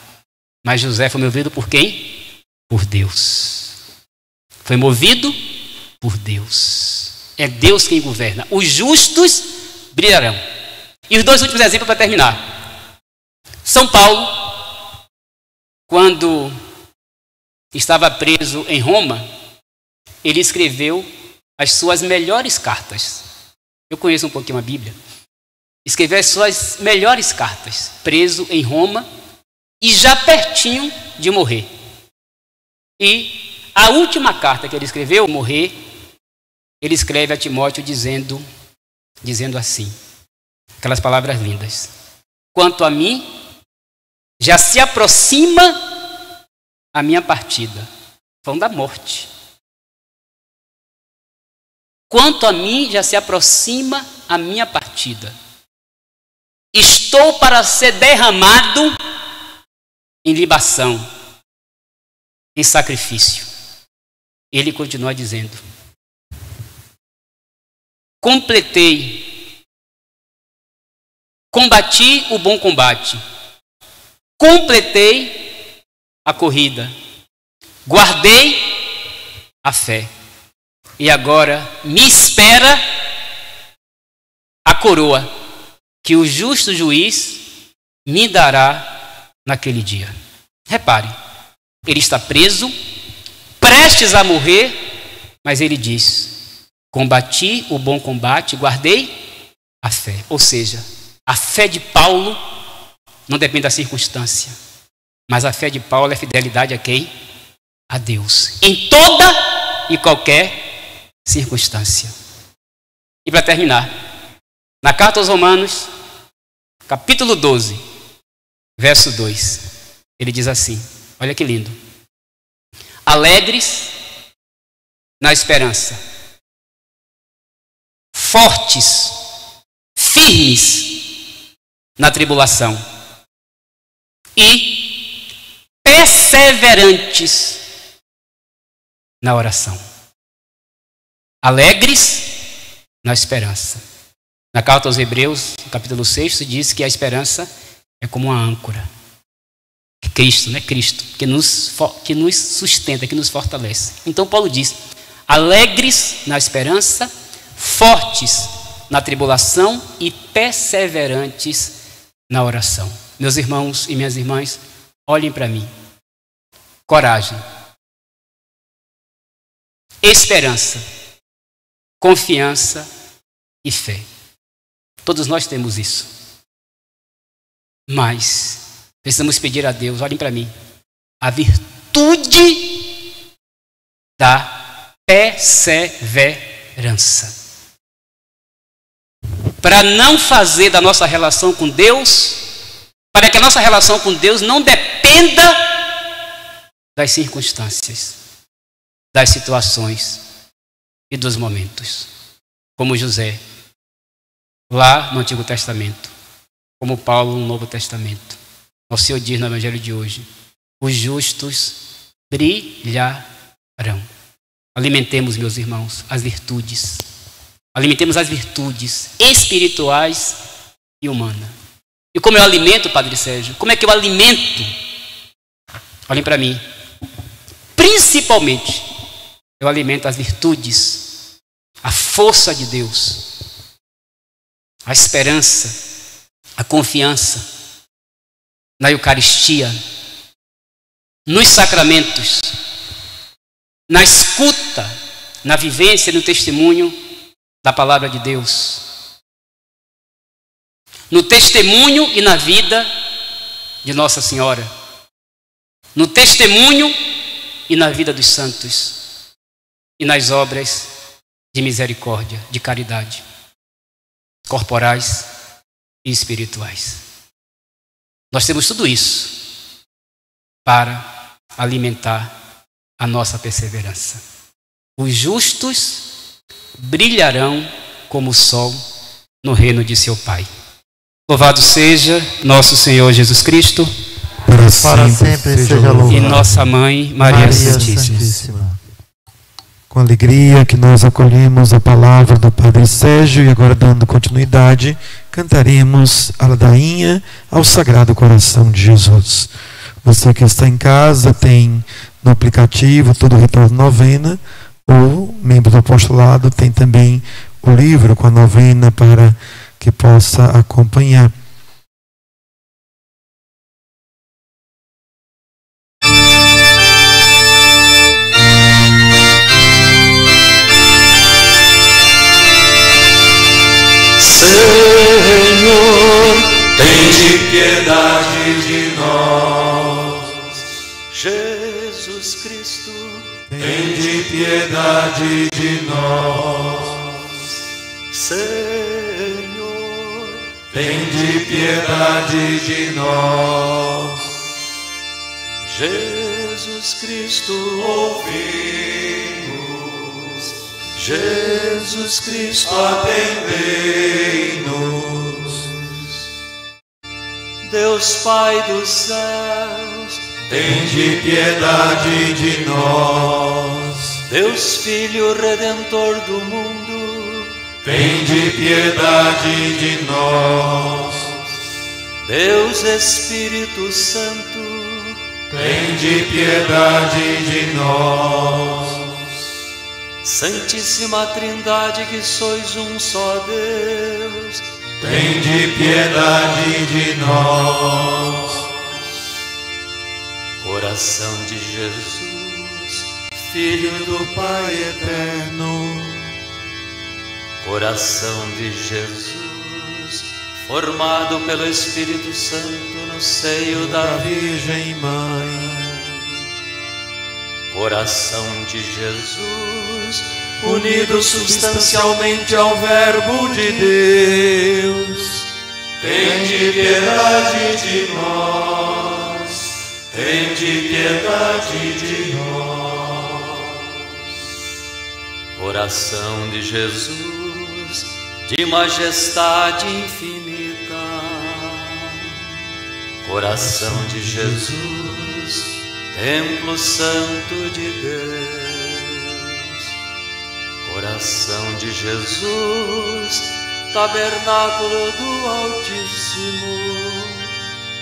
F: Mas José foi movido por quem? Por Deus. Foi movido por Deus. É Deus quem governa. Os justos brilharão. E os dois últimos exemplos para terminar. São Paulo, quando estava preso em Roma, ele escreveu as suas melhores cartas. Eu conheço um pouquinho a Bíblia. Escreveu as suas melhores cartas, preso em Roma e já pertinho de morrer. E a última carta que ele escreveu, morrer, ele escreve a Timóteo dizendo assim, aquelas palavras lindas: quanto a mim, já se aproxima a minha partida. Falando da morte. Quanto a mim, já se aproxima a minha partida. Estou para ser derramado em libação, em sacrifício. Ele continua dizendo: combati o bom combate, completei a corrida, guardei a fé. E agora me espera a coroa que o justo juiz me dará naquele dia. Repare, ele está preso, prestes a morrer, mas ele diz: combati o bom combate, guardei a fé. Ou seja, a fé de Paulo não depende da circunstância, mas a fé de Paulo é fidelidade a quem? A Deus. Em toda e qualquer circunstância. E para terminar, na carta aos Romanos, capítulo 12, verso 2, ele diz assim, olha que lindo: alegres na esperança, fortes, firmes na tribulação e perseverantes na oração. Alegres na esperança. Na carta aos Hebreus, capítulo 6, se diz que a esperança é como uma âncora. É Cristo, né? Cristo, que nos sustenta, que nos fortalece. Então Paulo diz: alegres na esperança, fortes na tribulação e perseverantes na oração. Meus irmãos e minhas irmãs, olhem para mim. Coragem, esperança, confiança e fé. Todos nós temos isso. Mas precisamos pedir a Deus, olhem para mim, a virtude da perseverança. Para não fazer da nossa relação com Deus, para que a nossa relação com Deus não dependa das circunstâncias, das situações e dos momentos. Como José, lá no Antigo Testamento, como Paulo no Novo Testamento. O Senhor diz no Evangelho de hoje: os justos brilharão. Alimentemos, meus irmãos, as virtudes. Alimentemos as virtudes espirituais e humanas. E como eu alimento, Padre Sérgio? Como é que eu alimento? Olhem para mim. Principalmente, eu alimento as virtudes, a força de Deus, a esperança, a confiança na Eucaristia, nos sacramentos, na escuta, na vivência, no testemunho da palavra de Deus, no testemunho e na vida de Nossa Senhora, no testemunho e na vida dos santos, e nas obras de misericórdia, de caridade, corporais e espirituais. Nós temos tudo isso para alimentar a nossa perseverança. Os justos brilharão como o sol no reino de seu Pai. Louvado seja nosso Senhor Jesus Cristo,
D: para sempre seja louvado.
F: E nossa Mãe, Maria Santíssima.
B: Com alegria que nós acolhemos a palavra do Padre Sérgio e agora, dando continuidade, cantaremos a ladainha ao Sagrado Coração de Jesus. Você que está em casa tem no aplicativo todo o ritual de novena, ou membro do apostolado tem também o livro com a novena para que possa acompanhar.
E: Senhor, tende piedade de nós. Jesus Cristo, tende piedade de nós. Senhor, tende piedade de nós. Jesus Cristo, ouvi-nos. Jesus Cristo, atendei-nos. Deus Pai dos céus, tende piedade de nós. Deus Filho Redentor do mundo, tende piedade de nós. Deus Espírito Santo, tende piedade de nós. Santíssima Trindade, que sois um só Deus, tende piedade de nós. Coração de Jesus, Filho do Pai eterno. Coração de Jesus, formado pelo Espírito Santo no seio da Virgem Mãe. Coração de Jesus, unido substancialmente ao Verbo de Deus, tende piedade de nós, tende piedade de nós. Coração de Jesus, de majestade infinita. Coração de Jesus, Templo Santo de Deus. Coração de Jesus, Tabernáculo do Altíssimo,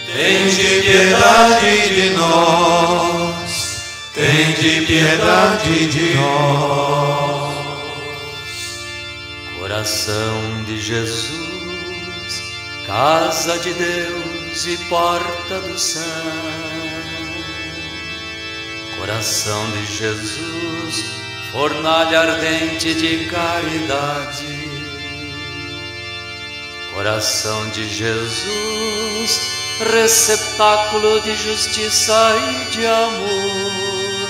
E: tende piedade de nós, tende piedade de nós. Coração de Jesus, Casa de Deus e Porta do céu. Coração de Jesus, fornalha ardente de caridade. Coração de Jesus, receptáculo de justiça e de amor,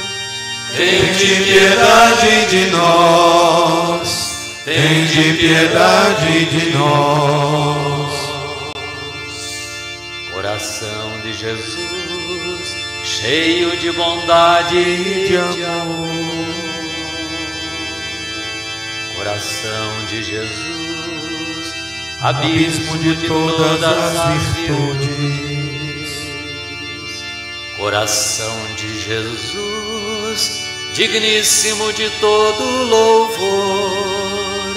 E: tende piedade de nós, tende piedade de nós. Coração de Jesus, cheio de bondade e de amor. Coração de Jesus, abismo de todas as virtudes. Coração de Jesus, digníssimo de todo louvor,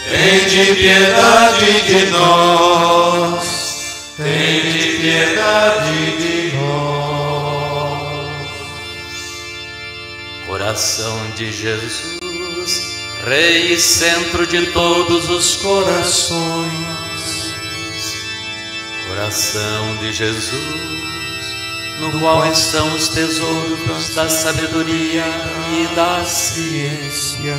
B: tende piedade de nós, tende piedade de nós.
E: Coração de Jesus, Rei e centro de todos os corações. Coração de Jesus, no qual estão os tesouros da sabedoria e da ciência.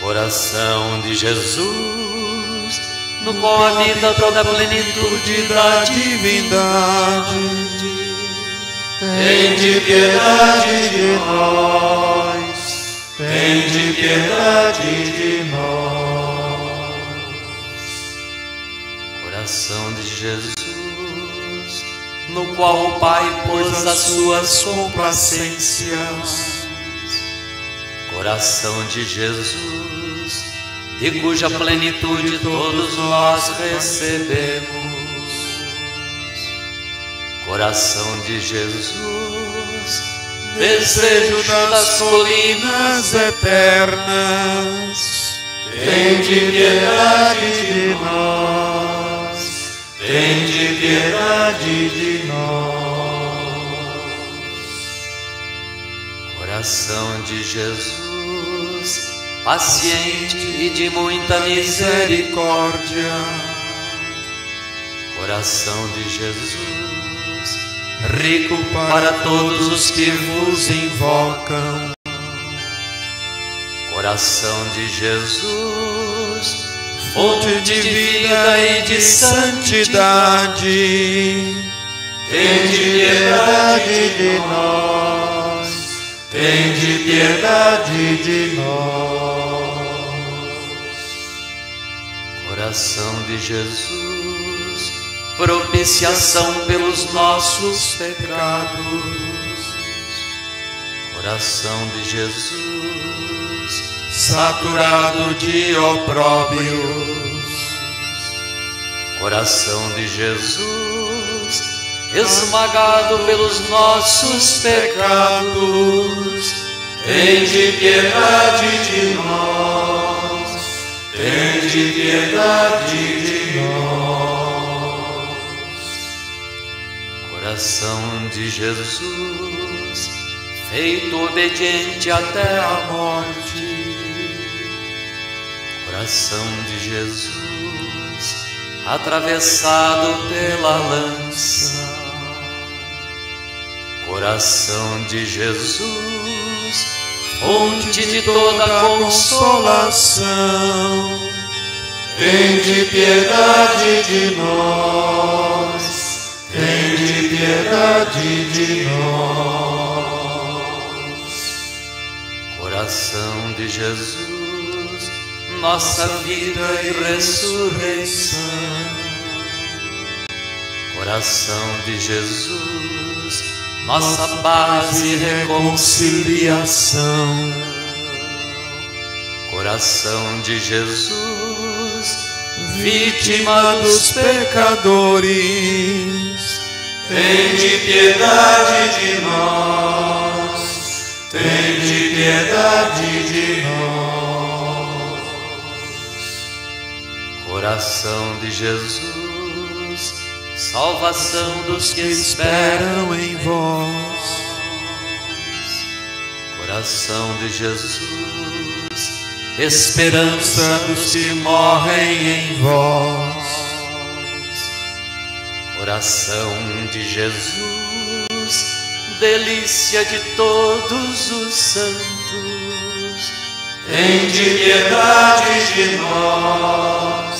E: Coração de Jesus, no qual habita toda a plenitude da divindade.
B: Tende piedade de nós, tende piedade de nós.
E: Coração de Jesus, no qual o Pai pôs as suas complacências. Coração de Jesus, de cuja plenitude todos nós recebemos. Coração de Jesus, desejo das colinas eternas.
B: Tende piedade de nós, tende piedade de nós.
E: Coração de Jesus, paciente e de muita misericórdia. Coração de Jesus, rico para todos os que vos invocam. Coração de Jesus, fonte de vida e de santidade.
B: Tende piedade de nós, tende piedade de nós.
E: Coração de Jesus, propiciação pelos nossos pecados. Coração de Jesus, saturado de opróbrios. Coração de Jesus, esmagado pelos nossos pecados.
B: Tende piedade de nós, tende piedade de nós.
E: Coração de Jesus, feito obediente até a morte. Coração de Jesus, atravessado pela lança. Coração de Jesus, fonte de toda consolação.
B: Tende piedade de nós, tende piedade de nós.
E: Coração de Jesus, nossa vida e ressurreição. Coração de Jesus, nossa paz e reconciliação. Coração de Jesus, vítima dos pecadores.
B: Tende piedade de nós, tende piedade de nós.
E: Coração de Jesus, salvação dos que esperam em vós. Coração de Jesus, esperança dos que morrem em vós. Coração de Jesus, delícia de todos os santos.
B: Tende piedade de nós,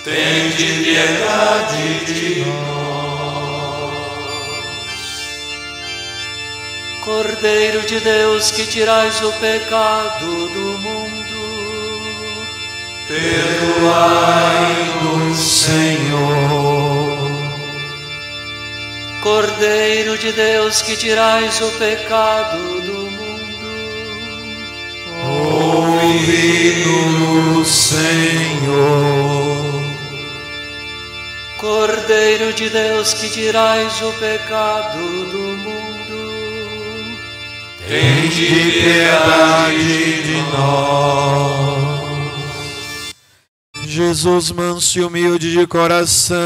B: tende piedade de nós.
E: Cordeiro de Deus, que tirais o pecado do mundo,
B: perdoai-nos, Senhor.
E: Cordeiro de Deus, que tirais o pecado do mundo,
B: ouve ouvi-nos, Senhor.
E: Cordeiro de Deus, que tirais o pecado do mundo,
B: tende piedade de nós. Jesus, manso e humilde de coração,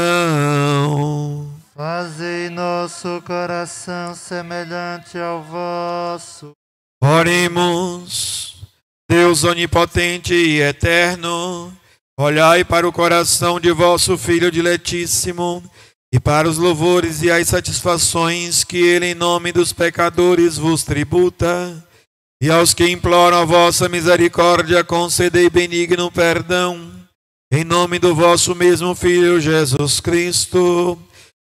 D: fazei nosso coração semelhante ao vosso.
B: oremos. Deus onipotente e eterno, olhai para o coração de vosso Filho diletíssimo e para os louvores e as satisfações que ele em nome dos pecadores vos tributa, e aos que imploram a vossa misericórdia concedei benigno perdão, em nome do vosso mesmo Filho Jesus Cristo,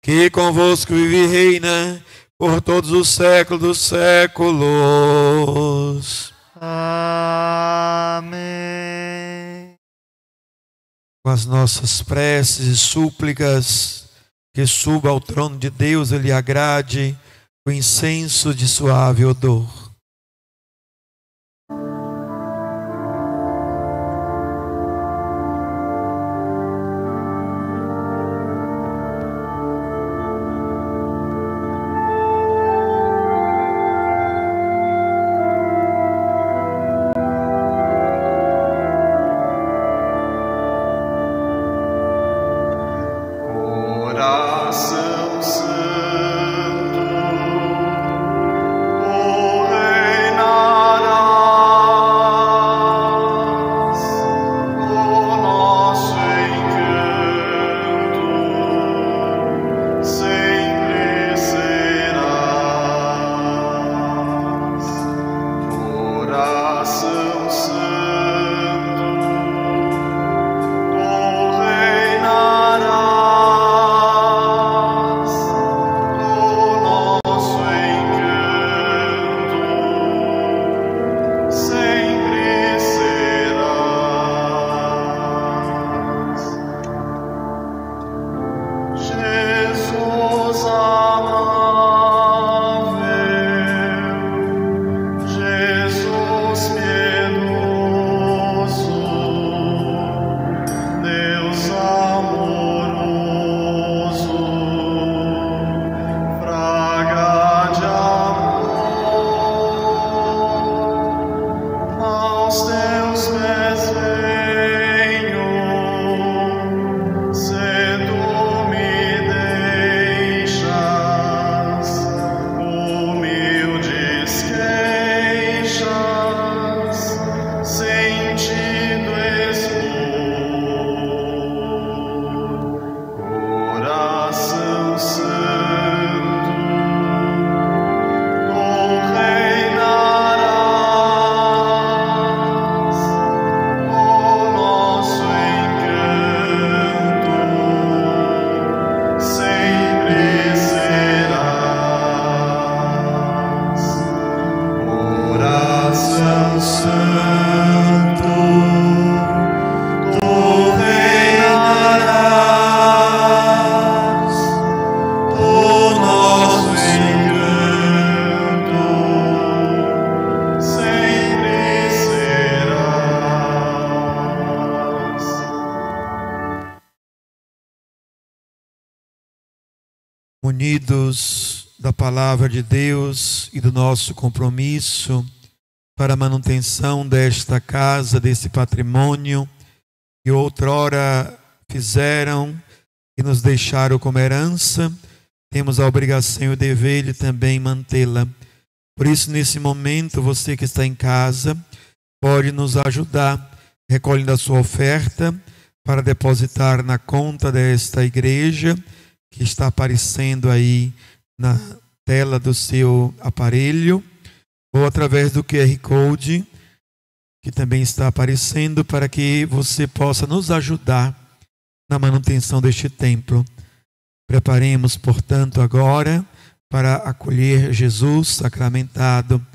B: que convosco vive e reina por todos os séculos dos séculos.
D: Amém.
B: Com as nossas preces e súplicas, que suba ao trono de Deus e lhe agrade o incenso de suave odor.
G: Coração Santo,
B: munidos da palavra de Deus e do nosso compromisso para a manutenção desta casa, desse patrimônio que outrora fizeram e nos deixaram como herança, temos a obrigação e o dever de também mantê-la. Por isso, nesse momento, você que está em casa pode nos ajudar recolhendo a sua oferta para depositar na conta desta igreja, que está aparecendo aí na tela do seu aparelho, ou através do QR Code, que também está aparecendo, para que você possa nos ajudar na manutenção deste templo. Preparemos, portanto, agora para acolher Jesus sacramentado.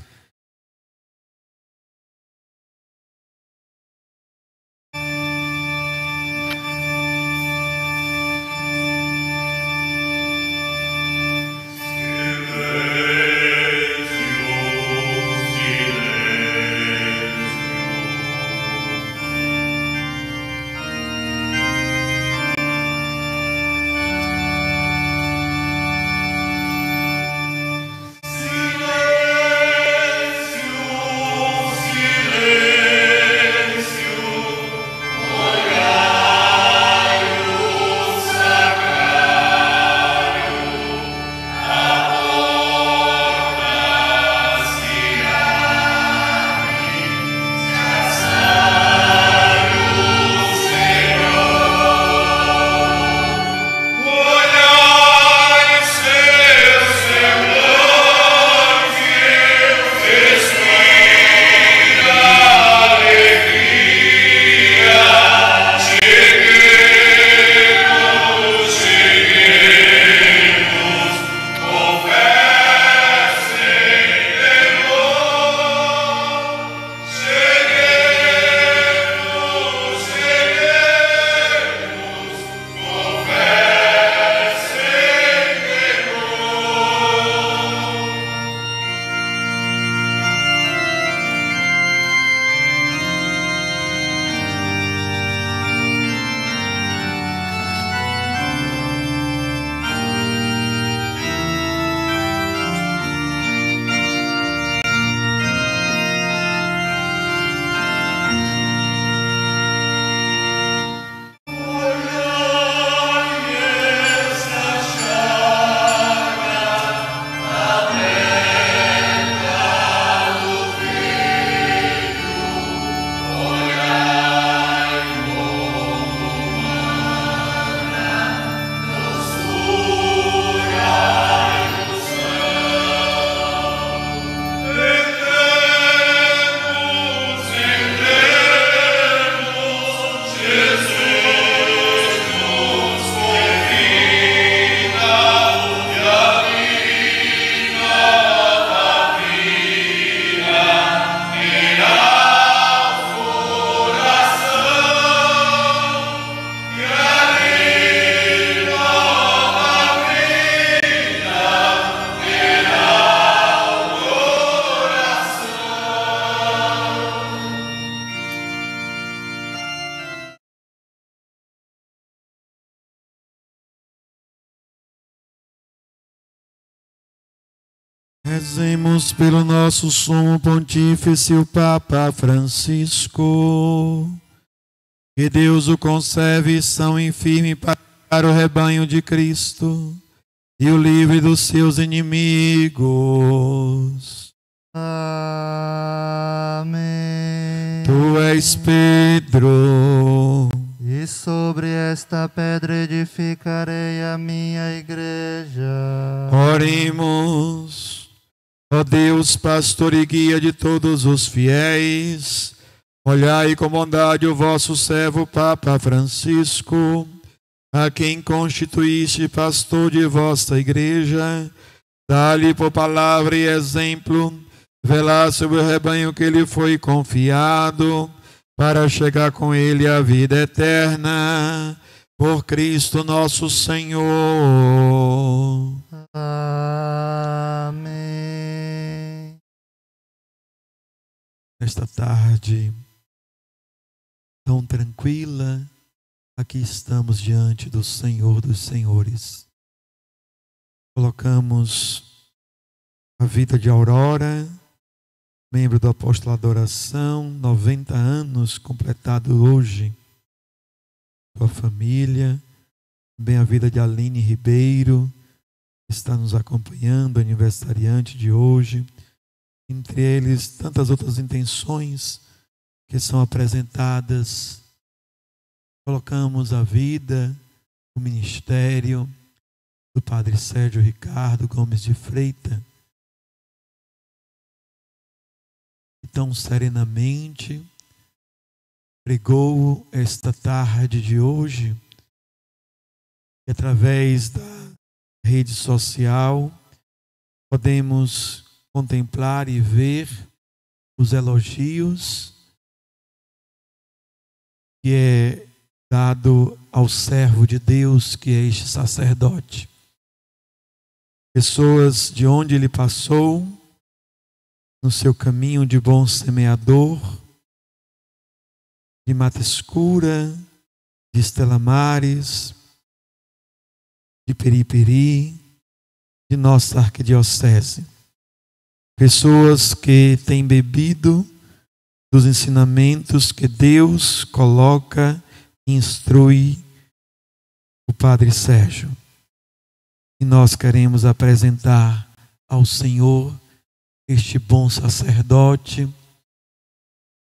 B: Rezemos pelo nosso sumo pontífice, o Papa Francisco. Que Deus o conserve são e firme para o rebanho de Cristo e o livre dos seus inimigos.
D: Amém.
B: Tu és Pedro,
D: E sobre esta pedra edificarei a minha igreja.
B: oremos. Ó Deus, pastor e guia de todos os fiéis, olhai com bondade o vosso servo Papa Francisco, a quem constituíste pastor de vossa igreja. Dá-lhe por palavra e exemplo velar sobre o rebanho que lhe foi confiado, para chegar com ele à vida eterna, por Cristo nosso Senhor.
D: Amém.
B: Nesta tarde tão tranquila, aqui estamos diante do Senhor dos Senhores. Colocamos a vida de Aurora, membro do Apostolado da Oração, 90 anos completado hoje. Sua família, bem a vida de Aline Ribeiro, que está nos acompanhando, aniversariante de hoje. Entre eles, tantas outras intenções que são apresentadas. Colocamos a vida, o ministério do Padre Sérgio Ricardo Gomes de Freitas, que tão serenamente pregou esta tarde de hoje, e através da rede social podemos contemplar e ver os elogios que é dado ao servo de Deus, que é este sacerdote. Pessoas de onde ele passou, no seu caminho de bom semeador, de Mata Escura, de Estela Maris, de Periperi, de nossa arquidiocese. Pessoas que têm bebido dos ensinamentos que Deus coloca e instrui o Padre Sérgio. E nós queremos apresentar ao Senhor este bom sacerdote,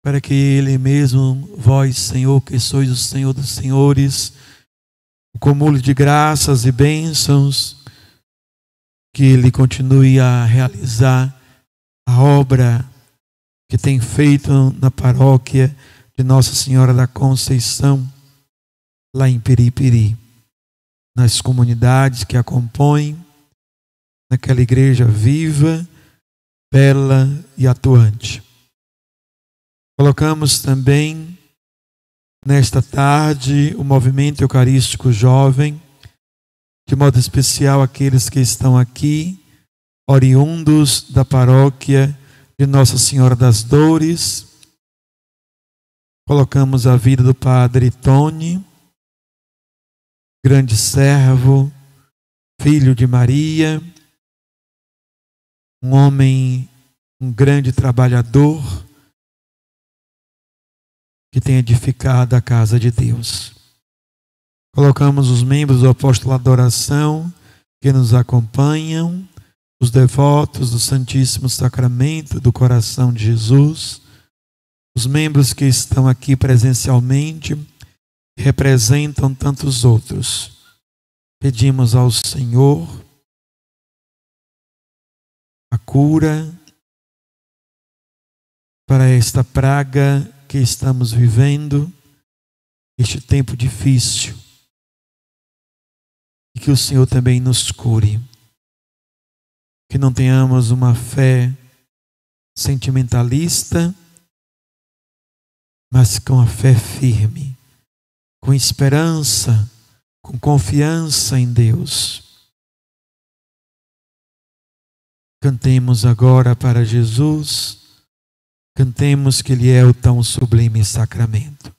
B: para que Ele mesmo, vós, Senhor, que sois o Senhor dos Senhores, o cúmulo de graças e bênçãos, que Ele continue a realizar a obra que tem feito na paróquia de Nossa Senhora da Conceição, lá em Periperi, nas comunidades que a compõem, naquela igreja viva, bela e atuante. Colocamos também nesta tarde o movimento eucarístico jovem, de modo especial aqueles que estão aqui, oriundos da paróquia de Nossa Senhora das Dores. Colocamos a vida do Padre Tony, grande servo, filho de Maria, um homem, um grande trabalhador, que tem edificado a casa de Deus. Colocamos os membros do Apostolado da Oração que nos acompanham, os devotos do Santíssimo Sacramento do Coração de Jesus, os membros que estão aqui presencialmente, que representam tantos outros. Pedimos ao Senhor a cura para esta praga que estamos vivendo, este tempo difícil, e que o Senhor também nos cure. Que não tenhamos uma fé sentimentalista, mas com a fé firme, com esperança, com confiança em Deus. Cantemos agora para Jesus, cantemos que Ele é o tão sublime sacramento.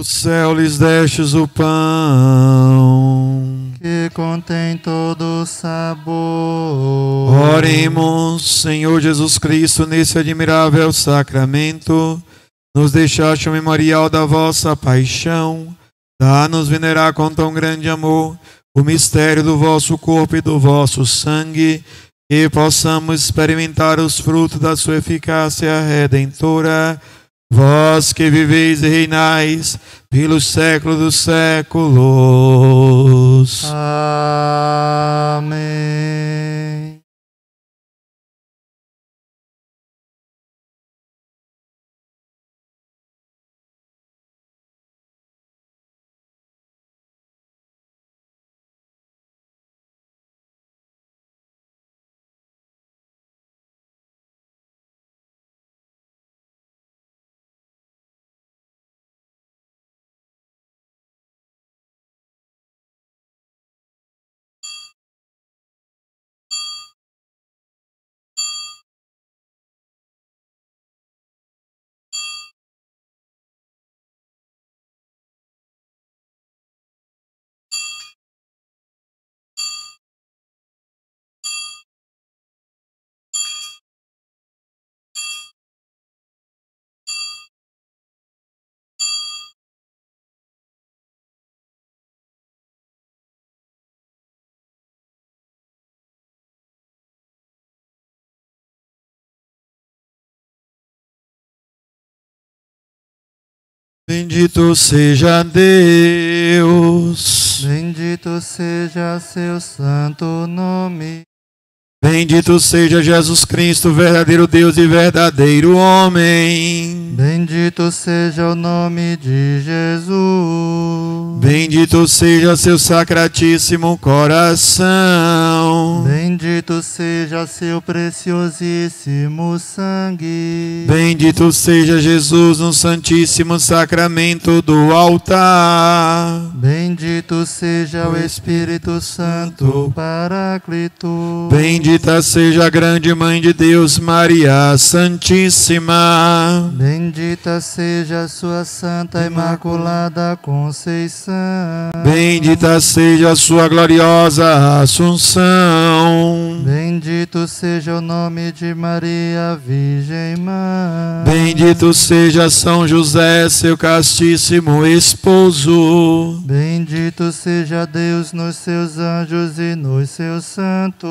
B: céu lhes destes o pão,
D: que contém todo o sabor.
B: Oremos, Senhor Jesus Cristo, nesse admirável sacramento, nos deixaste o memorial da vossa paixão. Dá-nos venerar com tão grande amor o mistério do vosso corpo e do vosso sangue, que possamos experimentar os frutos da sua eficácia redentora. Vós que viveis e reinais pelos séculos dos séculos.
D: Amém.
B: Bendito seja Deus.
D: Bendito seja seu santo nome.
B: Bendito seja Jesus Cristo, verdadeiro Deus e verdadeiro homem.
D: Bendito seja o nome de Jesus.
B: Bendito seja seu sacratíssimo coração.
D: Bendito seja seu preciosíssimo sangue.
B: Bendito seja Jesus no santíssimo sacramento do altar.
D: Bendito seja o Espírito Santo Paráclito.
B: Bendita seja a grande Mãe de Deus, Maria Santíssima.
D: Bendita seja a sua Santa Imaculada Conceição.
B: Bendita seja a sua gloriosa Assunção.
D: Bendito seja o nome de Maria Virgem Mãe.
B: Bendito seja São José, seu castíssimo esposo.
D: Bendito seja Deus nos seus anjos e nos seus santos.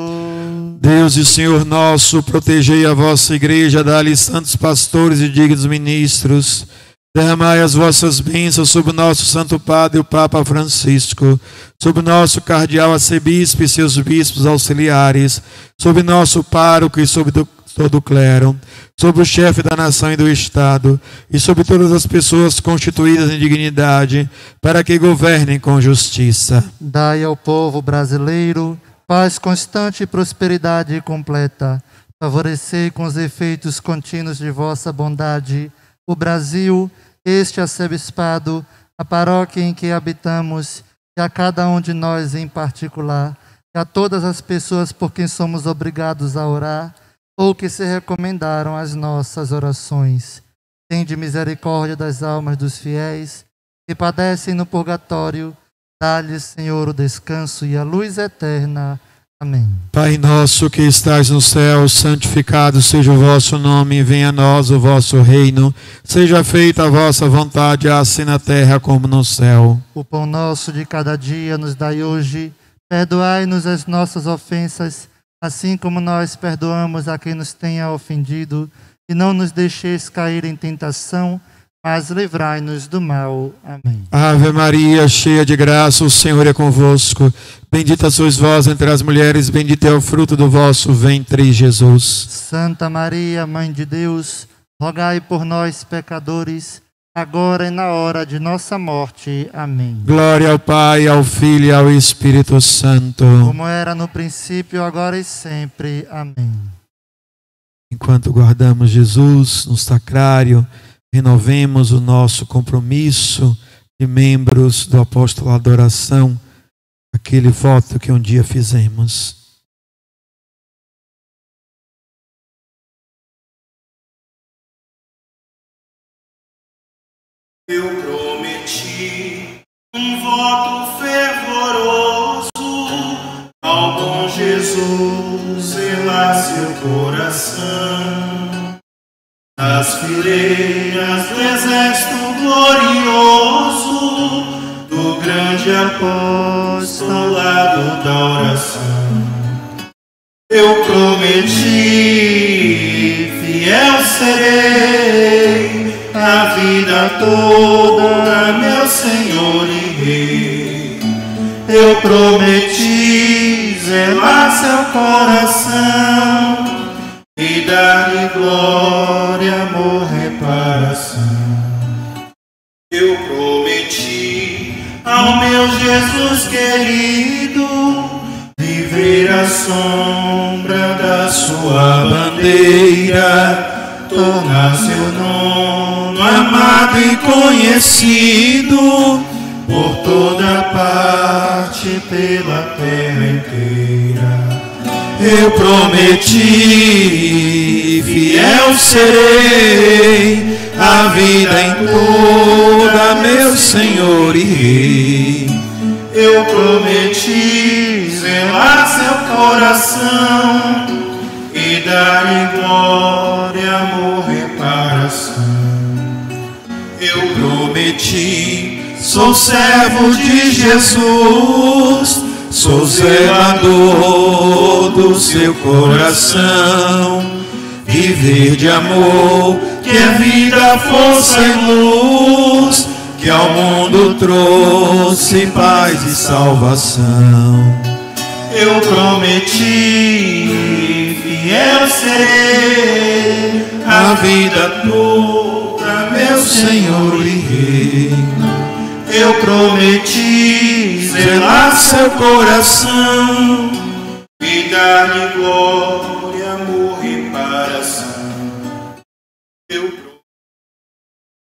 B: Deus e Senhor nosso, protegei a vossa igreja, dá-lhe santos pastores e dignos ministros. Derramai as vossas bênçãos sobre o nosso Santo Padre, o Papa Francisco, sobre o nosso cardeal arcebispo e seus bispos auxiliares, sobre nosso pároco e sobre todo o clero, sobre o chefe da nação e do Estado, e sobre todas as pessoas constituídas em dignidade, para que governem com justiça.
D: Dai ao povo brasileiro paz constante e prosperidade completa. Favorecei com os efeitos contínuos de vossa bondade o Brasil, este arcebispado, a paróquia em que habitamos, e a cada um de nós em particular, e a todas as pessoas por quem somos obrigados a orar, ou que se recomendaram às nossas orações. Tende misericórdia das almas dos fiéis que padecem no purgatório. Dá-lhes, Senhor, o descanso e a luz eterna. Amém.
B: Pai nosso que estais no céu, santificado seja o vosso nome, venha a nós o vosso reino, seja feita a vossa vontade, assim na terra como no céu.
D: O pão nosso de cada dia nos dai hoje, perdoai-nos as nossas ofensas, assim como nós perdoamos a quem nos tenha ofendido, e não nos deixeis cair em tentação, mas livrai-nos do mal. Amém.
B: Ave Maria, cheia de graça, o Senhor é convosco. Bendita sois vós entre as mulheres, bendito é o fruto do vosso ventre, Jesus.
D: Santa Maria, Mãe de Deus, rogai por nós, pecadores, agora e na hora de nossa morte. Amém.
B: Glória ao Pai, ao Filho e ao Espírito Santo.
D: Como era no princípio, agora e sempre. Amém.
B: Enquanto guardamos Jesus no sacrário, renovemos o nosso compromisso de membros do apostolado da oração, aquele voto que um dia fizemos.
G: Eu prometi voto fervoroso ao bom Jesus zelar seu coração. Nas fileiras do exército glorioso do grande apostolado da oração, eu prometi, fiel serei a vida toda, meu Senhor e Rei. Eu prometi zelar seu coração e dar-lhe glória, amor, reparação. Eu prometi ao meu Jesus querido viver à sombra da sua bandeira, tornar seu nome amado e conhecido por toda parte, pela terra inteira. Eu prometi, fiel serei a vida em toda, meu Senhor e Rei. Eu prometi zelar seu coração e dar-lhe glória, amor, reparação. Eu prometi, sou servo de Jesus, sou zelador do seu coração. Viver de amor, que é vida, força e luz, que ao mundo trouxe paz e salvação. Eu prometi, fiel serei a vida toda, meu Senhor e Rei. Eu prometi zelar seu coração e dar-lhe glória, amor, reparação.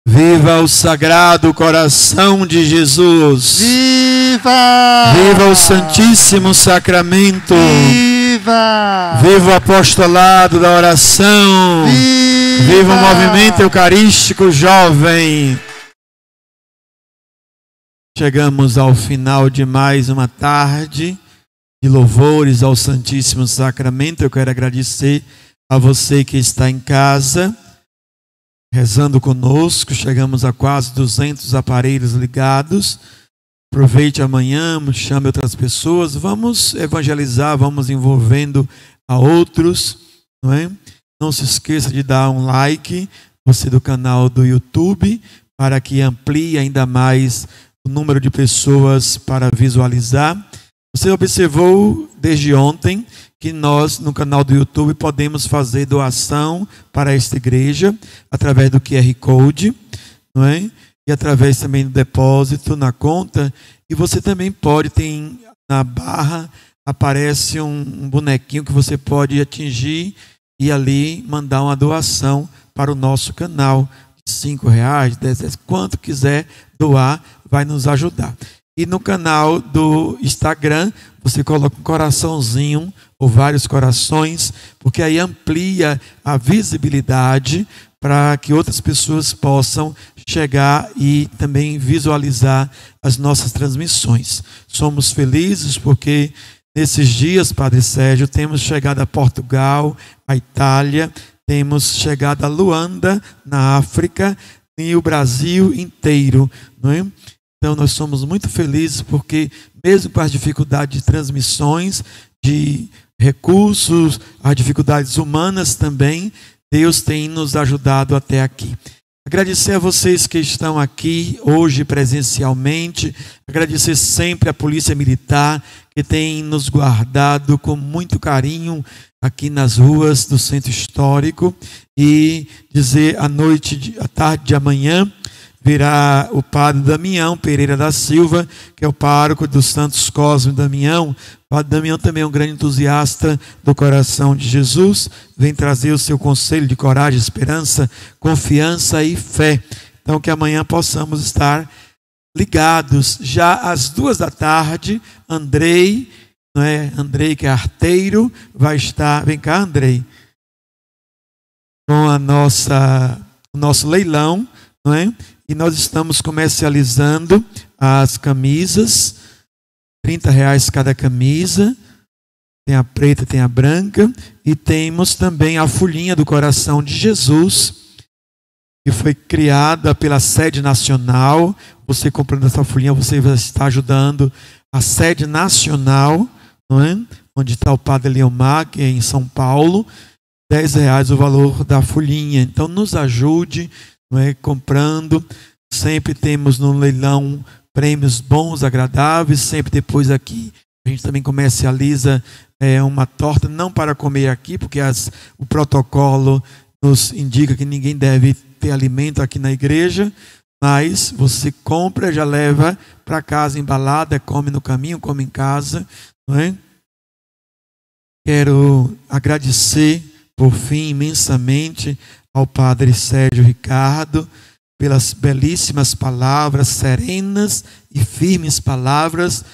B: Viva o Sagrado Coração de Jesus!
D: Viva!
B: Viva o Santíssimo Sacramento!
D: Viva!
B: Viva o Apostolado da Oração! Viva o Movimento Eucarístico Jovem! Chegamos ao final de mais uma tarde de louvores ao Santíssimo Sacramento. Eu quero agradecer a você que está em casa, rezando conosco. Chegamos a quase 200 aparelhos ligados. Aproveite amanhã, chame outras pessoas. Vamos evangelizar, vamos envolvendo a outros, não é? Não se esqueça de dar um like, você do canal do YouTube, para que amplie ainda mais o número de pessoas para visualizar. Você observou desde ontem que nós, no canal do YouTube, podemos fazer doação para esta igreja através do QR Code, não é? E através também do depósito na conta. E você também pode, tem na barra, aparece um bonequinho que você pode atingir e ali mandar uma doação para o nosso canal. R$5, R$10, quanto quiser doar, vai nos ajudar. E no canal do Instagram, você coloca um coraçãozinho ou vários corações, porque aí amplia a visibilidade para que outras pessoas possam chegar e também visualizar as nossas transmissões. Somos felizes porque nesses dias, Padre Sérgio, temos chegado a Portugal, a Itália, temos chegado a Luanda, na África, e o Brasil inteiro, não é? Então nós somos muito felizes porque, mesmo com as dificuldades de transmissões, de recursos, as dificuldades humanas também, Deus tem nos ajudado até aqui. Agradecer a vocês que estão aqui hoje presencialmente, agradecer sempre a Polícia Militar que tem nos guardado com muito carinho aqui nas ruas do Centro Histórico, e dizer à tarde de amanhã virá o Padre Damião Pereira da Silva, que é o pároco dos Santos Cosme e Damião. O Padre Damião também é um grande entusiasta do coração de Jesus, vem trazer o seu conselho de coragem, esperança, confiança e fé. Então que amanhã possamos estar ligados. Já às 2h, Andrei, não é? Andrei, que é arteiro, vai estar, vem cá, Andrei, com o nosso leilão, não é? E nós estamos comercializando as camisas, R$30 cada camisa. Tem a preta, tem a branca. E temos também a folhinha do coração de Jesus, que foi criada pela sede nacional. Você comprando essa folhinha, você vai estar ajudando a sede nacional, não é? Onde está o Padre Leomar, que é em São Paulo. R$10 o valor da folhinha. Então nos ajude, não é? Comprando. Sempre temos no leilão prêmios bons, agradáveis. Sempre depois aqui a gente também comercializa uma torta, não para comer aqui, porque o protocolo nos indica que ninguém deve ter alimento aqui na igreja, mas você compra, já leva para casa embalada, come no caminho, come em casa, não é? Quero agradecer, por fim, imensamente ao Padre Sérgio Ricardo pelas belíssimas palavras, serenas e firmes palavras.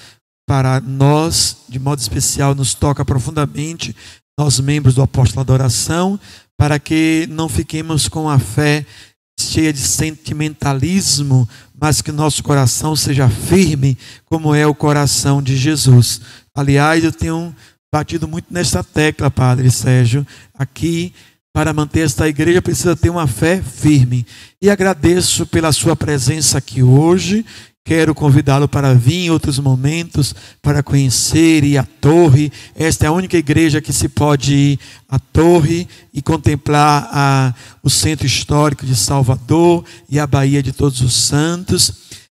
B: Para nós, de modo especial, nos toca profundamente, nós membros do Apostolado da Oração, para que não fiquemos com a fé cheia de sentimentalismo, mas que nosso coração seja firme, como é o coração de Jesus. Aliás, eu tenho batido muito nesta tecla, Padre Sérgio, aqui, para manter esta igreja precisa ter uma fé firme. E agradeço pela sua presença aqui hoje. Quero convidá-lo para vir em outros momentos, para conhecer e ir à Torre. Esta é a única igreja que se pode ir à Torre e contemplar o centro histórico de Salvador e a Baía de Todos os Santos.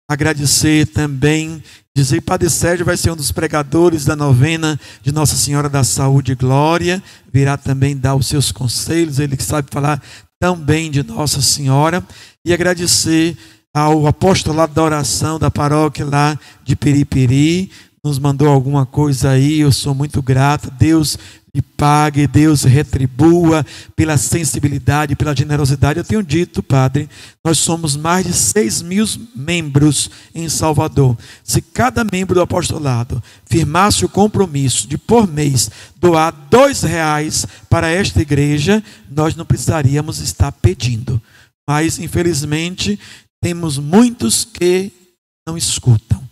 B: Agradecer também, dizer que Padre Sérgio vai ser um dos pregadores da novena de Nossa Senhora da Saúde e Glória. Virá também dar os seus conselhos, ele que sabe falar tão bem de Nossa Senhora. E agradecer ao Apostolado da Oração da paróquia lá de Piripiri, nos mandou alguma coisa aí, eu sou muito grato. Deus lhe pague, Deus retribua pela sensibilidade, pela generosidade. Eu tenho dito, Padre, nós somos mais de 6.000 membros em Salvador. Se cada membro do apostolado firmasse o compromisso de, por mês, doar R$2 para esta igreja, nós não precisaríamos estar pedindo. Mas, infelizmente, temos muitos que não escutam.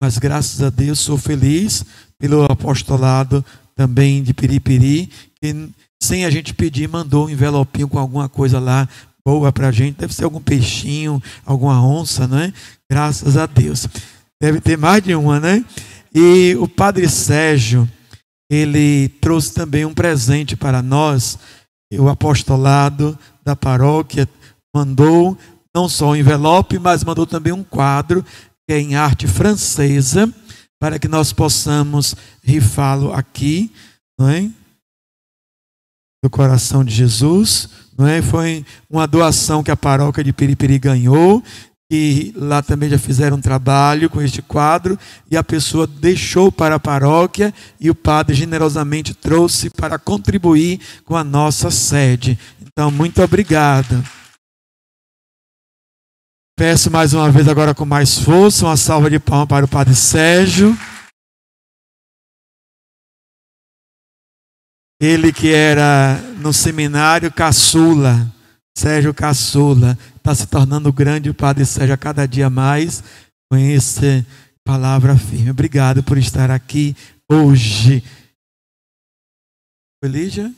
B: Mas graças a Deus sou feliz pelo apostolado também de Piripiri, que sem a gente pedir mandou um envelopinho com alguma coisa lá boa para a gente. Deve ser algum peixinho, alguma onça, não é? Graças a Deus. Deve ter mais de uma, né? E o Padre Sérgio, ele trouxe também um presente para nós. O apostolado da paróquia mandou não só um envelope, mas mandou também um quadro que é em arte francesa, para que nós possamos rifá-lo aqui, não é? Do coração de Jesus, não é? Foi uma doação que a paróquia de Piripiri ganhou, e lá também já fizeram um trabalho com este quadro, e a pessoa deixou para a paróquia, e o padre generosamente trouxe para contribuir com a nossa sede. Então, muito obrigado. Peço mais uma vez agora com mais força, uma salva de palmas para o Padre Sérgio. Ele que era no seminário caçula, Sérgio Caçula, está se tornando grande o Padre Sérgio a cada dia mais, com essa palavra firme. Obrigado por estar aqui hoje. Lígia?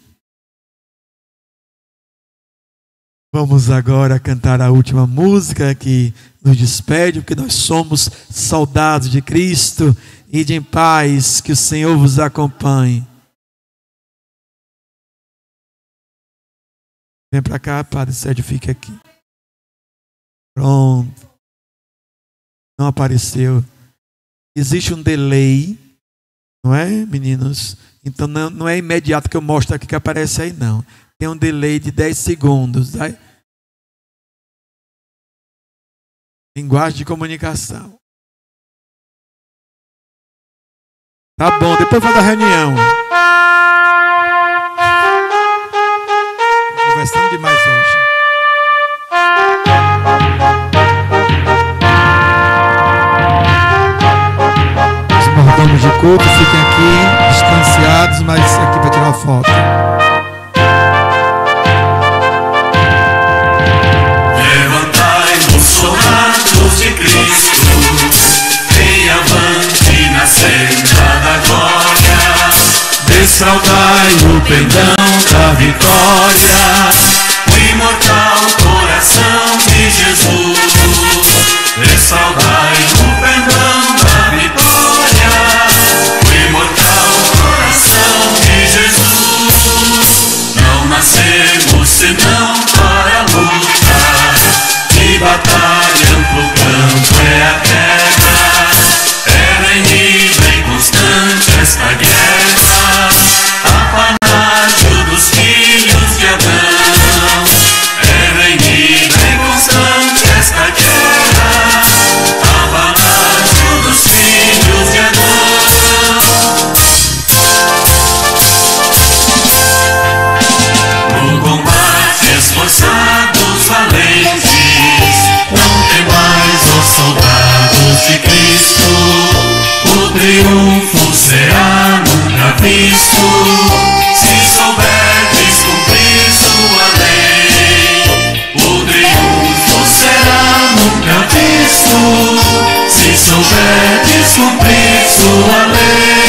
B: Vamos agora cantar a última música que nos despede, porque nós somos soldados de Cristo. Ide em paz, que o Senhor vos acompanhe. Vem para cá, Padre Sérgio, fica aqui. Pronto. Não apareceu. Existe um delay, não é, meninos? Então não é imediato que eu mostro aqui que aparece aí, não. Tem um delay de 10 segundos. Tá? Linguagem de comunicação. Tá bom, depois vai da reunião. Conversando demais hoje. Os mordomos de culto fiquem aqui distanciados, mas aqui para tirar foto.
G: Levantai-vos, soldados de Cristo. Ressaltai o pendão da vitória, o imortal coração de Jesus. Ressaltai o pendão da vitória, o imortal coração de Jesus. Não nascemos senão para lutar, de batalha amplo campo é a terra. É renhida e constante esta guerra, apanágio dos filhos de Adão. É renhida e constante esta guerra, apanágio dos filhos de Adão. No combate esforçados valentes, não temais, ó soldados de Cristo. O triunfo será nunca visto, se souberdes cumprir sua lei. O triunfo será nunca visto, se souberdes cumprir sua lei.